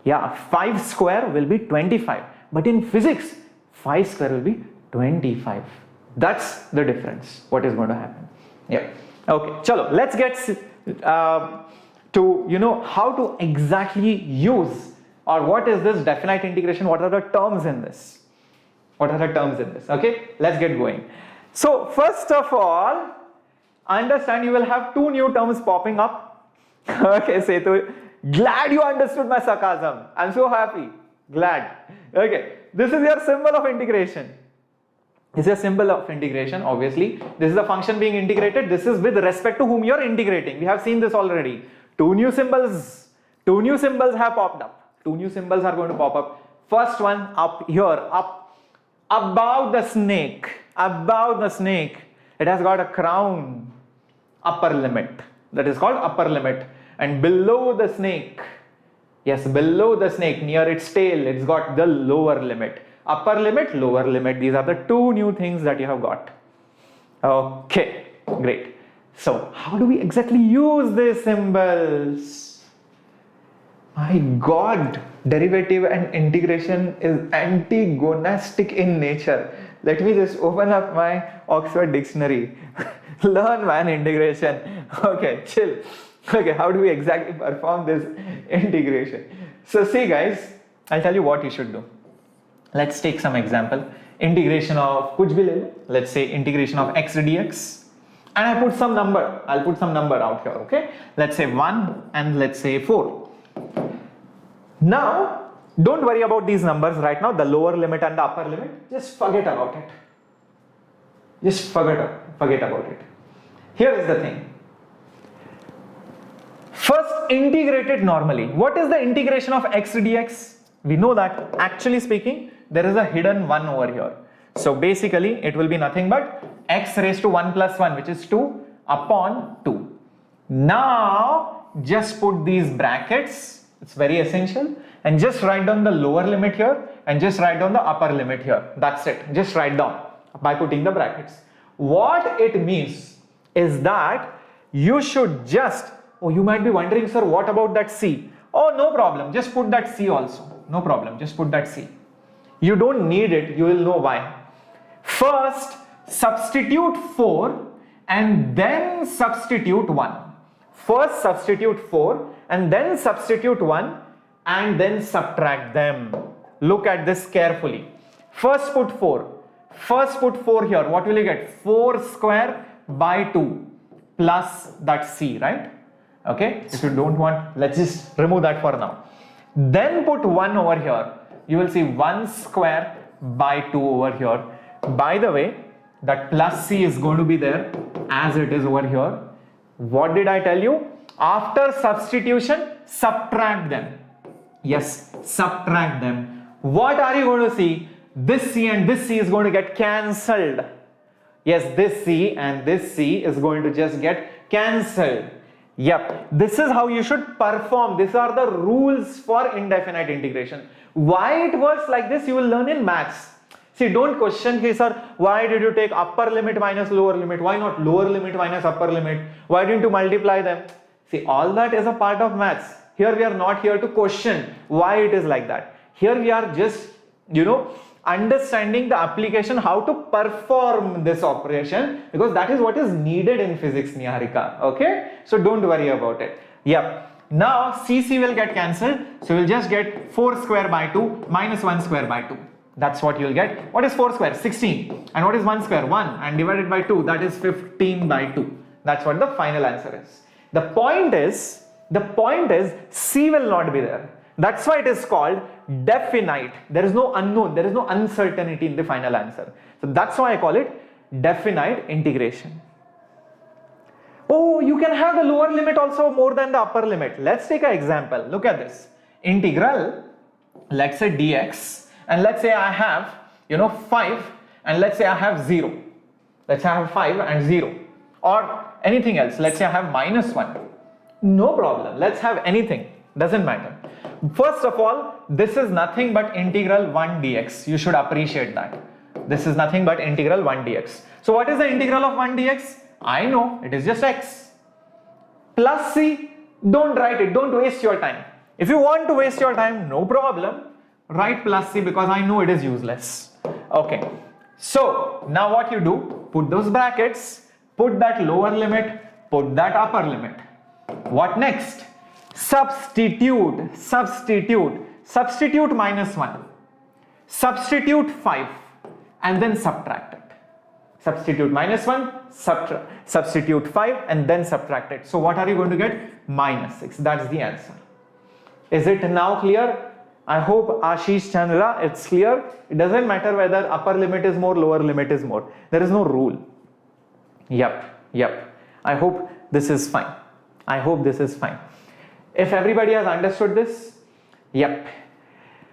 Speaker 1: yeah, 5 square will be 25. But in physics, 5 square will be 25. That's the difference. What is going to happen? Yeah. Okay. Chalo, let's get to, you know, how to exactly use, or what is this definite integration? What are the terms in this? What are the terms in this? Okay. Let's get going. So first of all, understand you will have two new terms popping up. Okay, Setu, glad you understood my sarcasm. I'm so happy. Glad. Okay, this is your symbol of integration. This is a symbol of integration, obviously. This is a function being integrated. This is with respect to whom you are integrating. We have seen this already. Two new symbols have popped up. Two new symbols are going to pop up. First one up here, up above the snake. Above the snake, it has got a crown, upper limit. That is called upper limit. And below the snake, yes, below the snake, near its tail, it's got the lower limit. Upper limit, lower limit. These are the two new things that you have got. Okay, great. So, how do we exactly use these symbols? My God, derivative and integration is antagonistic in nature. Let me just open up my Oxford dictionary. Learn, man, integration. Okay, chill. Okay, how do we exactly perform this integration? So see guys, I'll tell you what you should do. Let's take some example. Integration of kuch bhi le lo. Let's say integration of x dx. And I put some number. I'll put some number out here, okay? Let's say 1 and let's say 4. Now, don't worry about these numbers right now, the lower limit and the upper limit. Just forget about it. Just forget about it. Here is the thing. First, integrate it normally. What is the integration of x dx? We know that, actually speaking, there is a hidden 1 over here. So basically, it will be nothing but x raised to 1 plus 1, which is 2 upon 2. Now, just put these brackets. It's very essential. And just write down the lower limit here and just write down the upper limit here. That's it. Just write down by putting the brackets. What it means is that you should just, oh, you might be wondering, sir, what about that C? Oh, no problem. Just put that C also. No problem. Just put that C. You don't need it. You will know why. First, substitute 4 and then substitute 1. First, substitute 4 and then substitute 1 and then subtract them. Look at this carefully. First put 4. First put 4 here. What will you get? 4 square by 2 plus that C, right? Okay. If you don't want, let's just remove that for now. Then put 1 over here. You will see 1 square by 2 over here. By the way, that plus C is going to be there as it is over here. What did I tell you? After substitution, subtract them. Yes, subtract them. What are you going to see? This C and this C is going to get cancelled. Yes, this C and this C is going to just get cancelled. Yep, this is how you should perform. These are the rules for indefinite integration. Why it works like this, you will learn in maths. See, don't question, hey sir, why did you take upper limit minus lower limit? Why not lower limit minus upper limit? Why didn't you multiply them? See, all that is a part of maths. Here we are not here to question why it is like that. Here we are just, understanding the application, how to perform this operation, because that is what is needed in physics, Niharika. Okay? So don't worry about it. Yep. Now CC will get cancelled. So we'll just get 4 square by 2 minus 1 square by 2. That's what you'll get. What is 4 square? 16. And what is 1 square? 1. And divided by 2, that is 15 by 2. That's what the final answer is. The point is C will not be there. That's why it is called definite. There is no unknown, there is no uncertainty in the final answer. So that's why I call it definite integration. Oh, you can have the lower limit also more than the upper limit. Let's take an example. Look at this. Integral, let's say dx, and let's say I have 5, and let's say I have 0. Let's say I have 5 and 0, or anything else. Let's say I have minus 1. No problem. Let's have anything. Doesn't matter. First of all, this is nothing but integral 1 dx. You should appreciate that. This is nothing but integral 1 dx. So what is the integral of 1 dx? I know, it is just x. Plus c. Don't write it, don't waste your time. If you want to waste your time, no problem, write plus c because I know it is useless. Okay, so now what you do, put those brackets, put that lower limit, put that upper limit. What next? Substitute minus 1, substitute 5 and then subtract it. Substitute minus 1, substitute 5 and then subtract it. So what are you going to get? Minus 6. That's the answer. Is it now clear? I hope Ashish Chandra, it's clear. It doesn't matter whether upper limit is more, lower limit is more. There is no rule. Yep. I hope this is fine. I hope this is fine. If everybody has understood this, yep.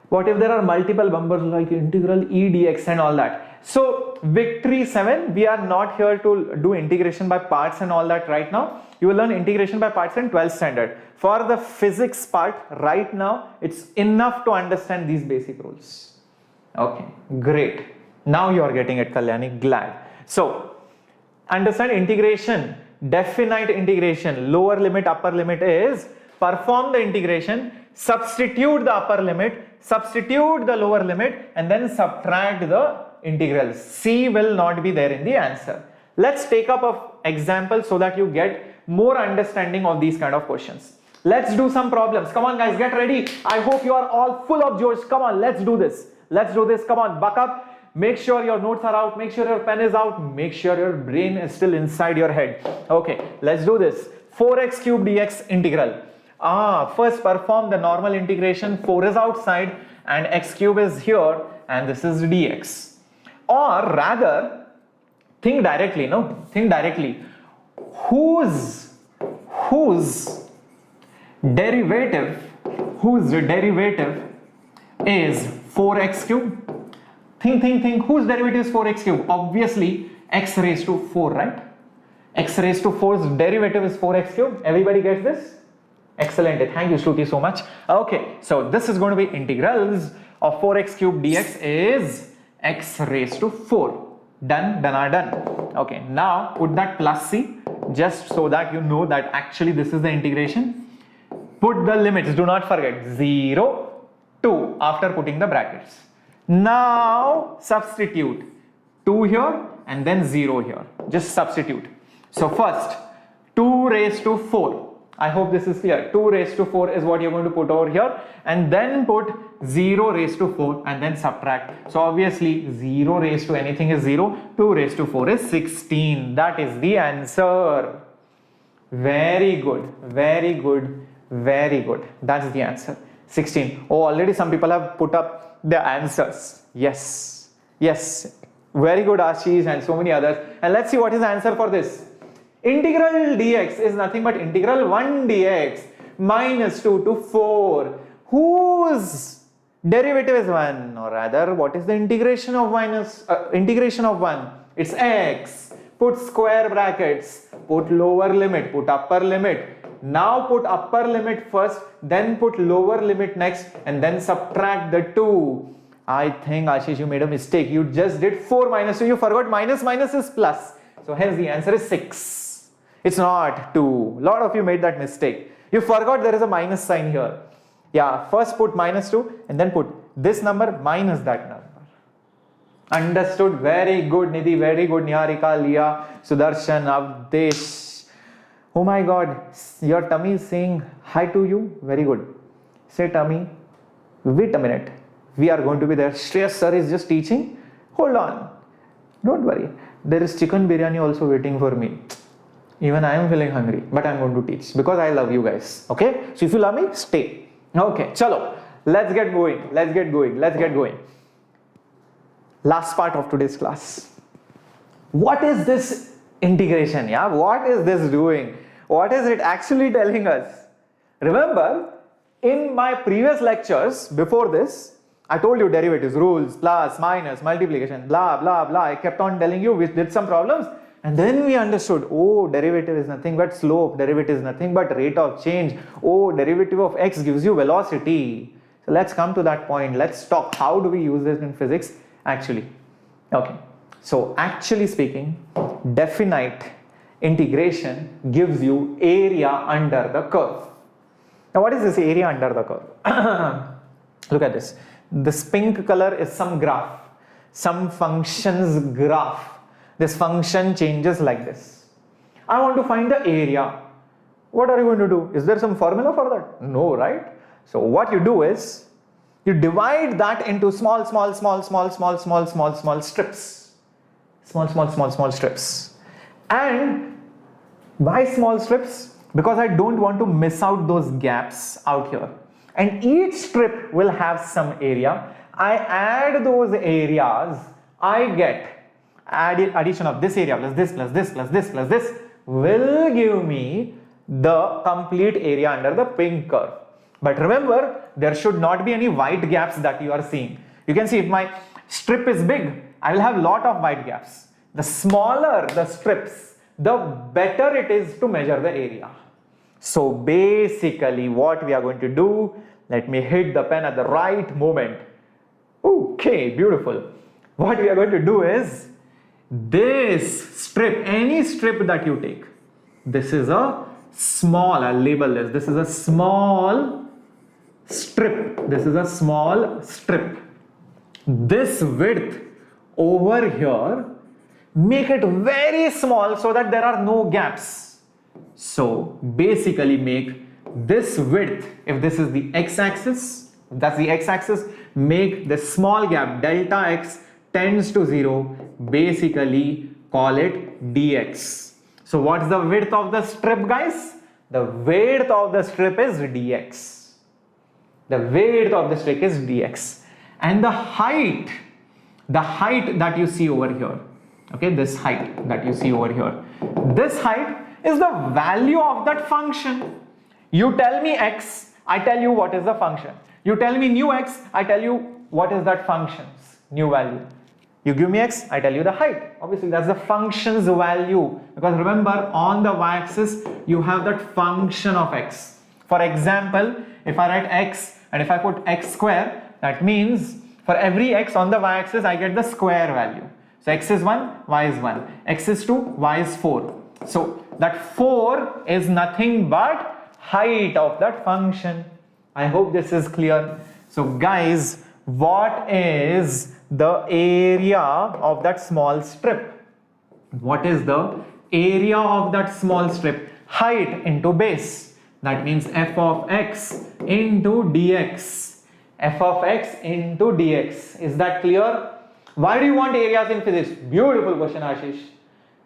Speaker 1: What if there are multiple bumpers like integral e dx and all that? So victory 7, we are not here to do integration by parts and all that right now. You will learn integration by parts in 12th standard. For the physics part right now, it's enough to understand these basic rules. Okay, great. Now you are getting it, Kalyani, glad. So understand integration, definite integration, lower limit, upper limit is perform the integration, substitute the upper limit, substitute the lower limit and then subtract the integrals. C will not be there in the answer. Let's take up an example so that you get more understanding of these kind of questions. Let's do some problems. Come on guys, get ready. I hope you are all full of joy. Come on, let's do this. Let's do this. Come on, buck up. Make sure your notes are out. Make sure your pen is out. Make sure your brain is still inside your head. Okay, let's do this. 4x cube dx integral. First perform the normal integration. 4 is outside and x cube is here and this is dx. Or rather, think directly, think directly. Whose derivative is 4x cube? Think, whose derivative is 4x cube? Obviously, x raised to 4, right? X raised to 4's derivative is 4x cube. Everybody gets this? Excellent. Thank you, Shruti, so much. Okay, so this is going to be integrals of 4x cube dx is x raised to 4. Done. Okay, now put that plus c just so that you know that actually this is the integration. Put the limits, do not forget 0, 2 after putting the brackets. Now substitute 2 here and then 0 here. Just substitute. So first 2 raised to 4. I hope this is clear. 2 raised to 4 is what you're going to put over here and then put 0 raised to 4 and then subtract. So obviously 0 raised to anything is 0. 2 raised to 4 is 16. That is the answer. Very good. That's the answer. 16. Oh, already some people have put up the answers. Yes. Very good, Ashish and so many others. And let's see what is the answer for this. Integral dx is nothing but integral 1 dx minus 2 to 4. Whose derivative is 1? Or rather, what is the integration of 1? It's x. Put square brackets. Put lower limit. Put upper limit. Now put upper limit first, then put lower limit next, and then subtract the 2. I think, Ashish, you made a mistake. You just did 4 minus 2. You forgot minus is plus. So hence the answer is 6. It's not 2. A lot of you made that mistake. You forgot there is a minus sign here. Yeah, first put minus 2 and then put this number minus that number. Understood? Very good, Nidhi. Very good, Niharika, Leah, Sudarshan, Avdesh. Oh my God, your tummy is saying hi to you. Very good. Say tummy. Wait a minute. We are going to be there. Shreyas sir is just teaching. Hold on. Don't worry. There is chicken biryani also waiting for me. Even I am feeling hungry, but I am going to teach because I love you guys. Okay? So if you love me, stay. Okay, chalo. Let's get going. Last part of today's class. What is this integration? Yeah, what is this doing? What is it actually telling us? Remember, in my previous lectures before this, I told you derivatives, rules, plus, minus, multiplication, blah, blah, blah. I kept on telling you, we did some problems. And then we understood, oh, derivative is nothing but slope, derivative is nothing but rate of change. Oh, derivative of x gives you velocity. So let's come to that point. Let's talk, how do we use this in physics actually? Okay, so actually speaking, definite integration gives you area under the curve. Now what is this area under the curve? Look at this. This pink color is some graph, some function's graph. This function changes like this. I want to find the area. What are you going to do? Is there some formula for that? No, right? So what you do is, you divide that into small strips. Small strips. And why small strips? Because I don't want to miss out those gaps out here. And each strip will have some area. I add those areas, I get addition of this area plus this plus this plus this plus this will give me the complete area under the pink curve. But remember, there should not be any white gaps that you are seeing. You can see if my strip is big, I will have a lot of white gaps. The smaller the strips, the better it is to measure the area. So basically what we are going to do, let me hit the pen at the right moment. Okay, beautiful. What we are going to do is, this strip, any strip that you take, this is a small, I'll label this is a small strip. This is a small strip. This width over here, make it very small so that there are no gaps. So basically make this width, if this is the x-axis, that's the x-axis, make the small gap delta x tends to 0, basically call it dx. So what's the width of the strip, guys? The width of the strip is dx. The width of the strip is dx. And the height that you see over here, okay, this height that you see over here, this height is the value of that function. You tell me x, I tell you what is the function. You tell me new x, I tell you what is that function's new value. You give me x, I tell you the height. Obviously that's the function's value, because remember on the y-axis you have that function of x. For example, if I write x and if I put x square, that means for every x on the y-axis I get the square value. So x is 1, y is 1, x is 2, y is 4. So that 4 is nothing but height of that function. I hope this is clear. So guys, what is the area of that small strip? What is the area of that small strip? Height into base. That means f of x into dx. F of x into dx. Is that clear? Why do you want areas in physics? Beautiful question, Ashish.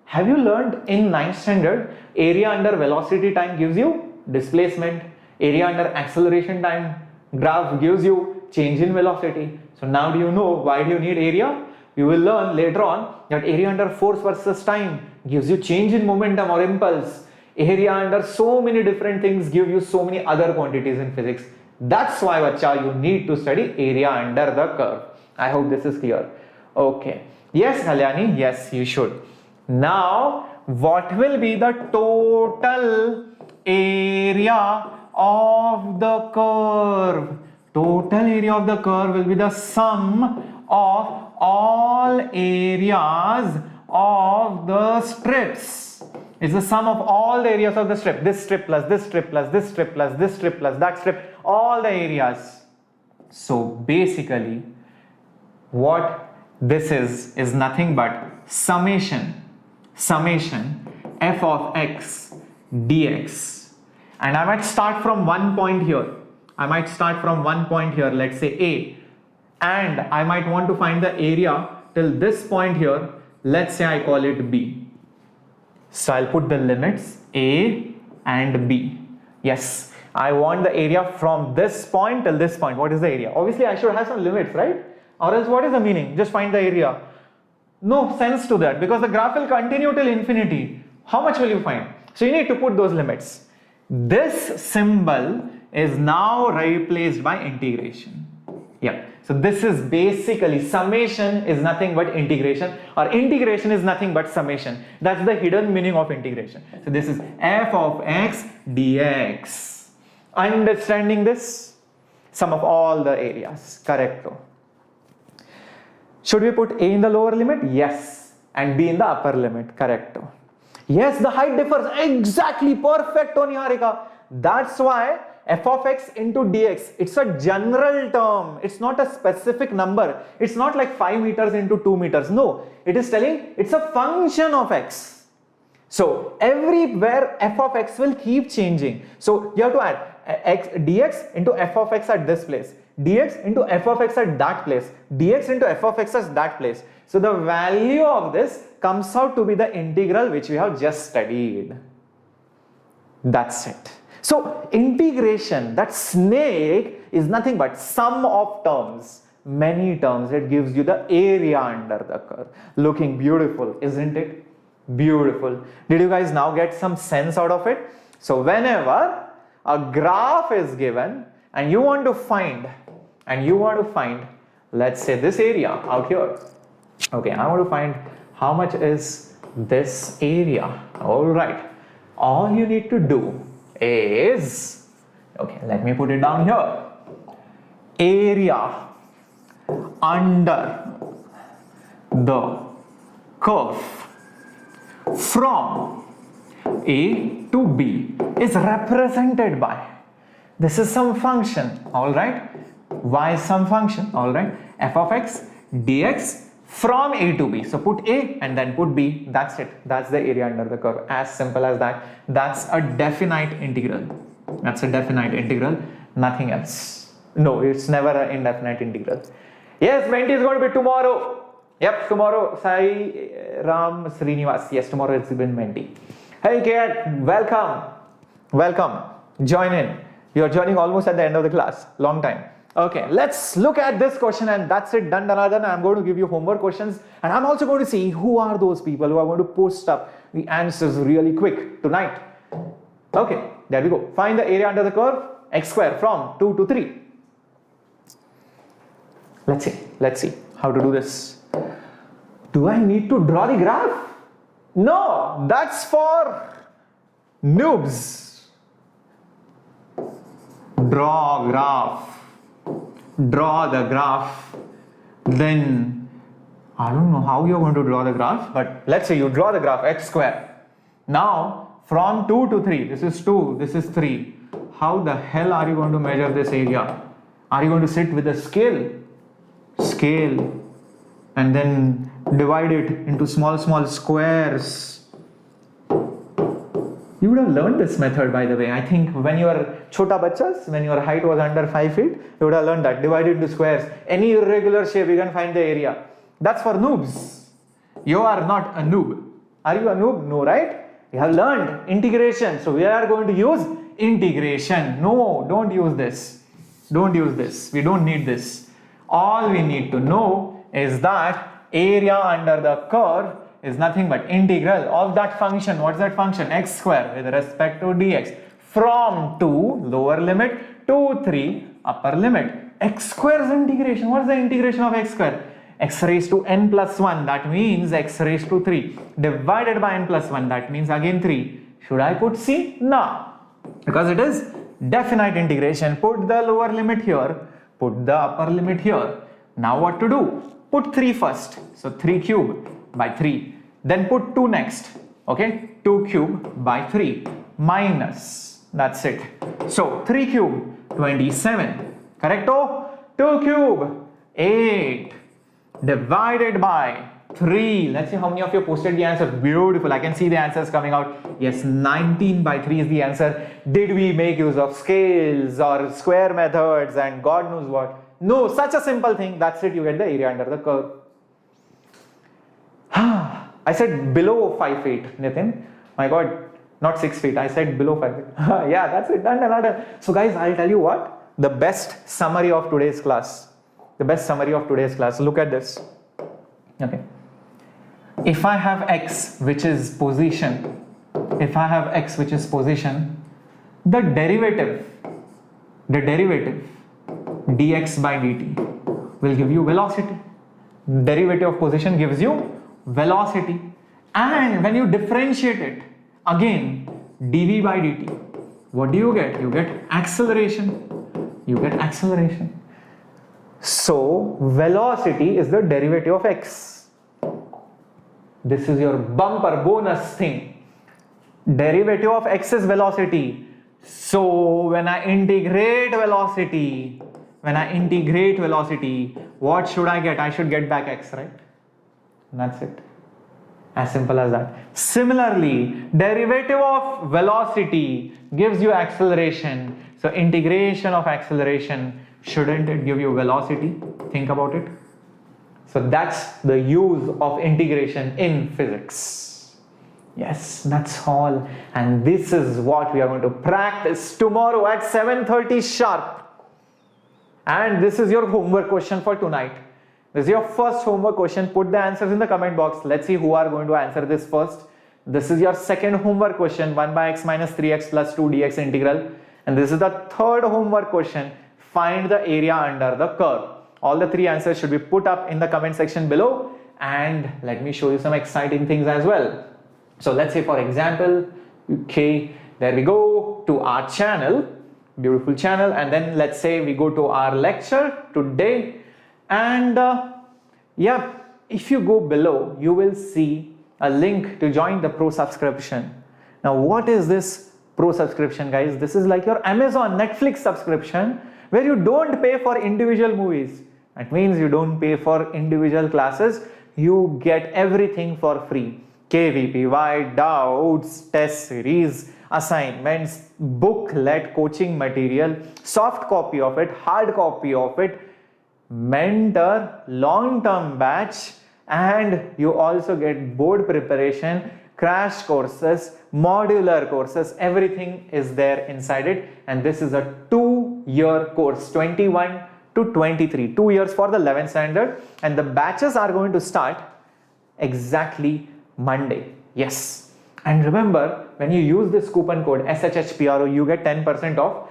Speaker 1: Have you learned in 9th standard, area under velocity time gives you displacement, area under acceleration time graph gives you change in velocity. So now do you know why do you need area? You will learn later on that area under force versus time gives you change in momentum or impulse. Area under so many different things give you so many other quantities in physics. That's why, bacha, you need to study area under the curve. I hope this is clear. Okay. Yes, Kalyani, yes, you should. Now, what will be the total area of the curve? Total area of the curve will be the sum of all areas of the strips. It's the sum of all the areas of the strip. This strip plus this strip plus this strip plus this strip plus that strip, all the areas. So basically, what this is nothing but summation f of x dx. And I might start from one point here. Let's say A, and I might want to find the area till this point here. Let's say I call it B. So I'll put the limits A and B. Yes, I want the area from this point till this point. What is the area? Obviously I should have some limits, right? Or else what is the meaning? Just find the area. No sense to that, because the graph will continue till infinity. How much will you find? So you need to put those limits. This symbol is now replaced by integration. Yeah. So this is basically, summation is nothing but integration, or integration is nothing but summation. That's the hidden meaning of integration. So this is f of x dx. Understanding this? Sum of all the areas. Correcto. Should we put a in the lower limit? Yes. And b in the upper limit. Correcto. Yes, the height differs. Exactly. Perfecto, Niharika. That's why f of x into dx, it's a general term. It's not a specific number. It's not like 5 meters into 2 meters. No, it is telling it's a function of x. So everywhere f of x will keep changing. So you have to add x dx into f of x at this place, dx into f of x at that place, dx into f of x at that place. So the value of this comes out to be the integral which we have just studied. That's it. So integration, that snake, is nothing but sum of terms, many terms. It gives you the area under the curve. Looking beautiful, isn't it? Beautiful. Did you guys now get some sense out of it? So whenever a graph is given and you want to find, let's say this area out here. Okay, I want to find how much is this area. All right. All you need to do is, okay, let me put it down here. Area under the curve from A to B is represented by, this is some function, alright, y is some function, alright, f of x dx from A to B. So put A and then put B, that's it. That's the area under the curve, as simple as that. That's a definite integral. That's a definite integral, nothing else. No, it's never an indefinite integral. Yes, Venti is going to be tomorrow. Yep, tomorrow, Sai Ram Srinivas. Yes, tomorrow it's been Menti. Hey kid, welcome. Welcome. Join in. You're joining almost at the end of the class. Long time. Okay, let's look at this question, and that's it. Done. I'm going to give you homework questions, and I'm also going to see who are those people who are going to post up the answers really quick tonight. Okay, there we go. Find the area under the curve, x square from 2 to 3. Let's see how to do this. Do I need to draw the graph? No, that's for noobs. Draw graph. Draw the graph. Then I don't know how you're going to draw the graph, but let's say you draw the graph x square. Now from 2 to 3, this is 2, this is 3. How the hell are you going to measure this area? Are you going to sit with a scale and then divide it into small squares? You would have learned this method, by the way. I think when you were chota bachas, when your height was under 5 feet, you would have learned that. Divide it into squares. Any irregular shape, you can find the area. That's for noobs. You are not a noob. Are you a noob? No, right? You have learned integration. So we are going to use integration. No, don't use this. Don't use this. We don't need this. All we need to know is that area under the curve is nothing but integral of that function. What's that function? X square with respect to dx from 2 lower limit to 3 upper limit. X square's integration. What's the integration of x square? X raised to n plus 1, that means x raised to 3 divided by n plus 1, that means again 3. Should I put C? No, because it is definite integration. Put the lower limit here, put the upper limit here. Now what to do? Put 3 first. So 3 cube by 3. Then put 2 next. Okay, 2 cube by 3 minus. That's it. So 3 cube 27. Correcto? 2 cube 8 divided by 3. Let's see how many of you posted the answer. Beautiful. I can see the answers coming out. Yes, 19 by 3 is the answer. Did we make use of scales or square methods and God knows what? No, such a simple thing. That's it. You get the area under the curve. I said below 5 feet, Nitin. My God, not 6 feet. I said below 5 feet. Yeah, that's it. Done. So guys, I'll tell you what. The best summary of today's class. Look at this. Okay. If I have x which is position, the derivative dx by dt will give you velocity. Derivative of position gives you velocity, and when you differentiate it again, dv by dt, what do you get? You get acceleration. So velocity is the derivative of x. This is your bumper bonus thing. Derivative of x is velocity. So when I integrate velocity, what should I get? I should get back x, right? And that's it. As simple as that. Similarly, derivative of velocity gives you acceleration. So integration of acceleration, shouldn't it give you velocity? Think about it. So that's the use of integration in physics. Yes, that's all. And this is what we are going to practice tomorrow at 7:30 sharp. And this is your homework question for tonight. This is your first homework question. Put the answers in the comment box. Let's see who are going to answer this first. This is your second homework question, 1 by x minus 3x plus 2 dx integral. And this is the third homework question, find the area under the curve. All the three answers should be put up in the comment section below. And let me show you some exciting things as well. So let's say, for example, okay, there we go to our channel, beautiful channel. And then let's say we go to our lecture today. And yeah, if you go below, you will see a link to join the pro subscription. Now, what is this pro subscription, guys? This is like your Amazon, Netflix subscription where you don't pay for individual movies. That means you don't pay for individual classes. You get everything for free. KVPY, doubts, test series, assignments, booklet, coaching material, soft copy of it, hard copy of it, mentor, long-term batch, and you also get board preparation, crash courses, modular courses. Everything is there inside it. And this is a 2-year course, 21 to 23, 2 years for the 11th standard. And the batches are going to start exactly Monday. Yes. And remember, when you use this coupon code SHHPRO, you get 10% off.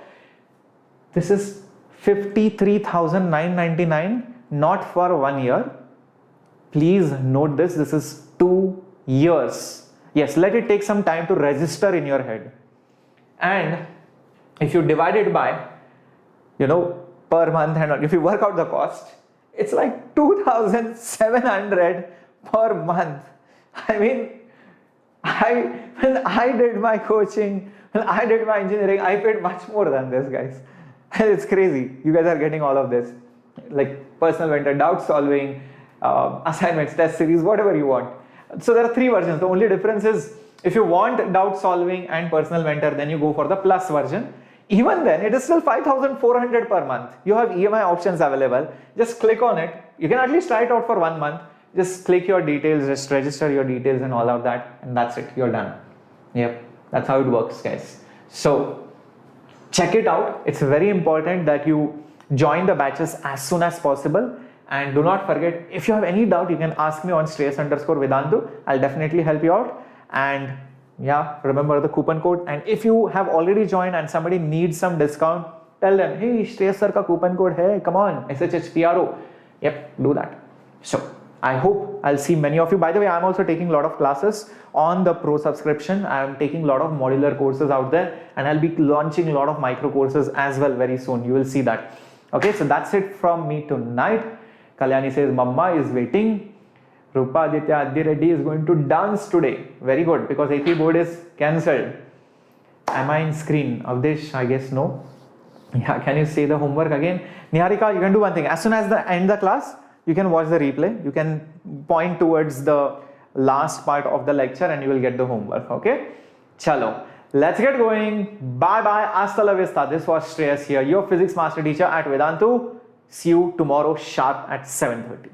Speaker 1: This is 53,999, not for 1 year. Please note this. This is 2 years. Yes, let it take some time to register in your head. And if you divide it by, per month, and if you work out the cost, it's like 2,700 per month. I mean, when I did my coaching, when I did my engineering, I paid much more than this, guys. It's crazy. You guys are getting all of this, like personal mentor, doubt solving, assignments, test series, whatever you want. So there are 3 versions. The only difference is if you want doubt solving and personal mentor, then you go for the plus version. Even then, it is still 5,400 per month. You have EMI options available. Just click on it. You can at least try it out for 1 month. Just click your details, just register your details and all of that. And that's it. You're done. Yep. That's how it works, guys. So check it out. It's very important that you join the batches as soon as possible. And do not forget, if you have any doubt, you can ask me on Shreyas_Vedantu. I'll definitely help you out. And yeah, remember the coupon code. And if you have already joined and somebody needs some discount, tell them, hey, Shreyas sir ka coupon code hai, come on, SHHPRO. Yep, do that. So I hope I'll see many of you. By the way, I'm also taking a lot of classes on the pro subscription. I'm taking a lot of modular courses out there, and I'll be launching a lot of micro courses as well very soon. You will see that. Okay, so that's it from me tonight. Kalyani says, Mamma is waiting. Rupa Aditya Adi Reddy is going to dance today. Very good, because AP board is cancelled. Am I in screen? Avdesh, I guess no. Yeah, can you say the homework again? Niharika, you can do one thing. As soon as the end the class, you can watch the replay. You can point towards the last part of the lecture and you will get the homework. Okay? Chalo. Let's get going. Bye bye. Hasta la vista. This was Shreyas here, your physics master teacher at Vedantu. See you tomorrow sharp at 7:30.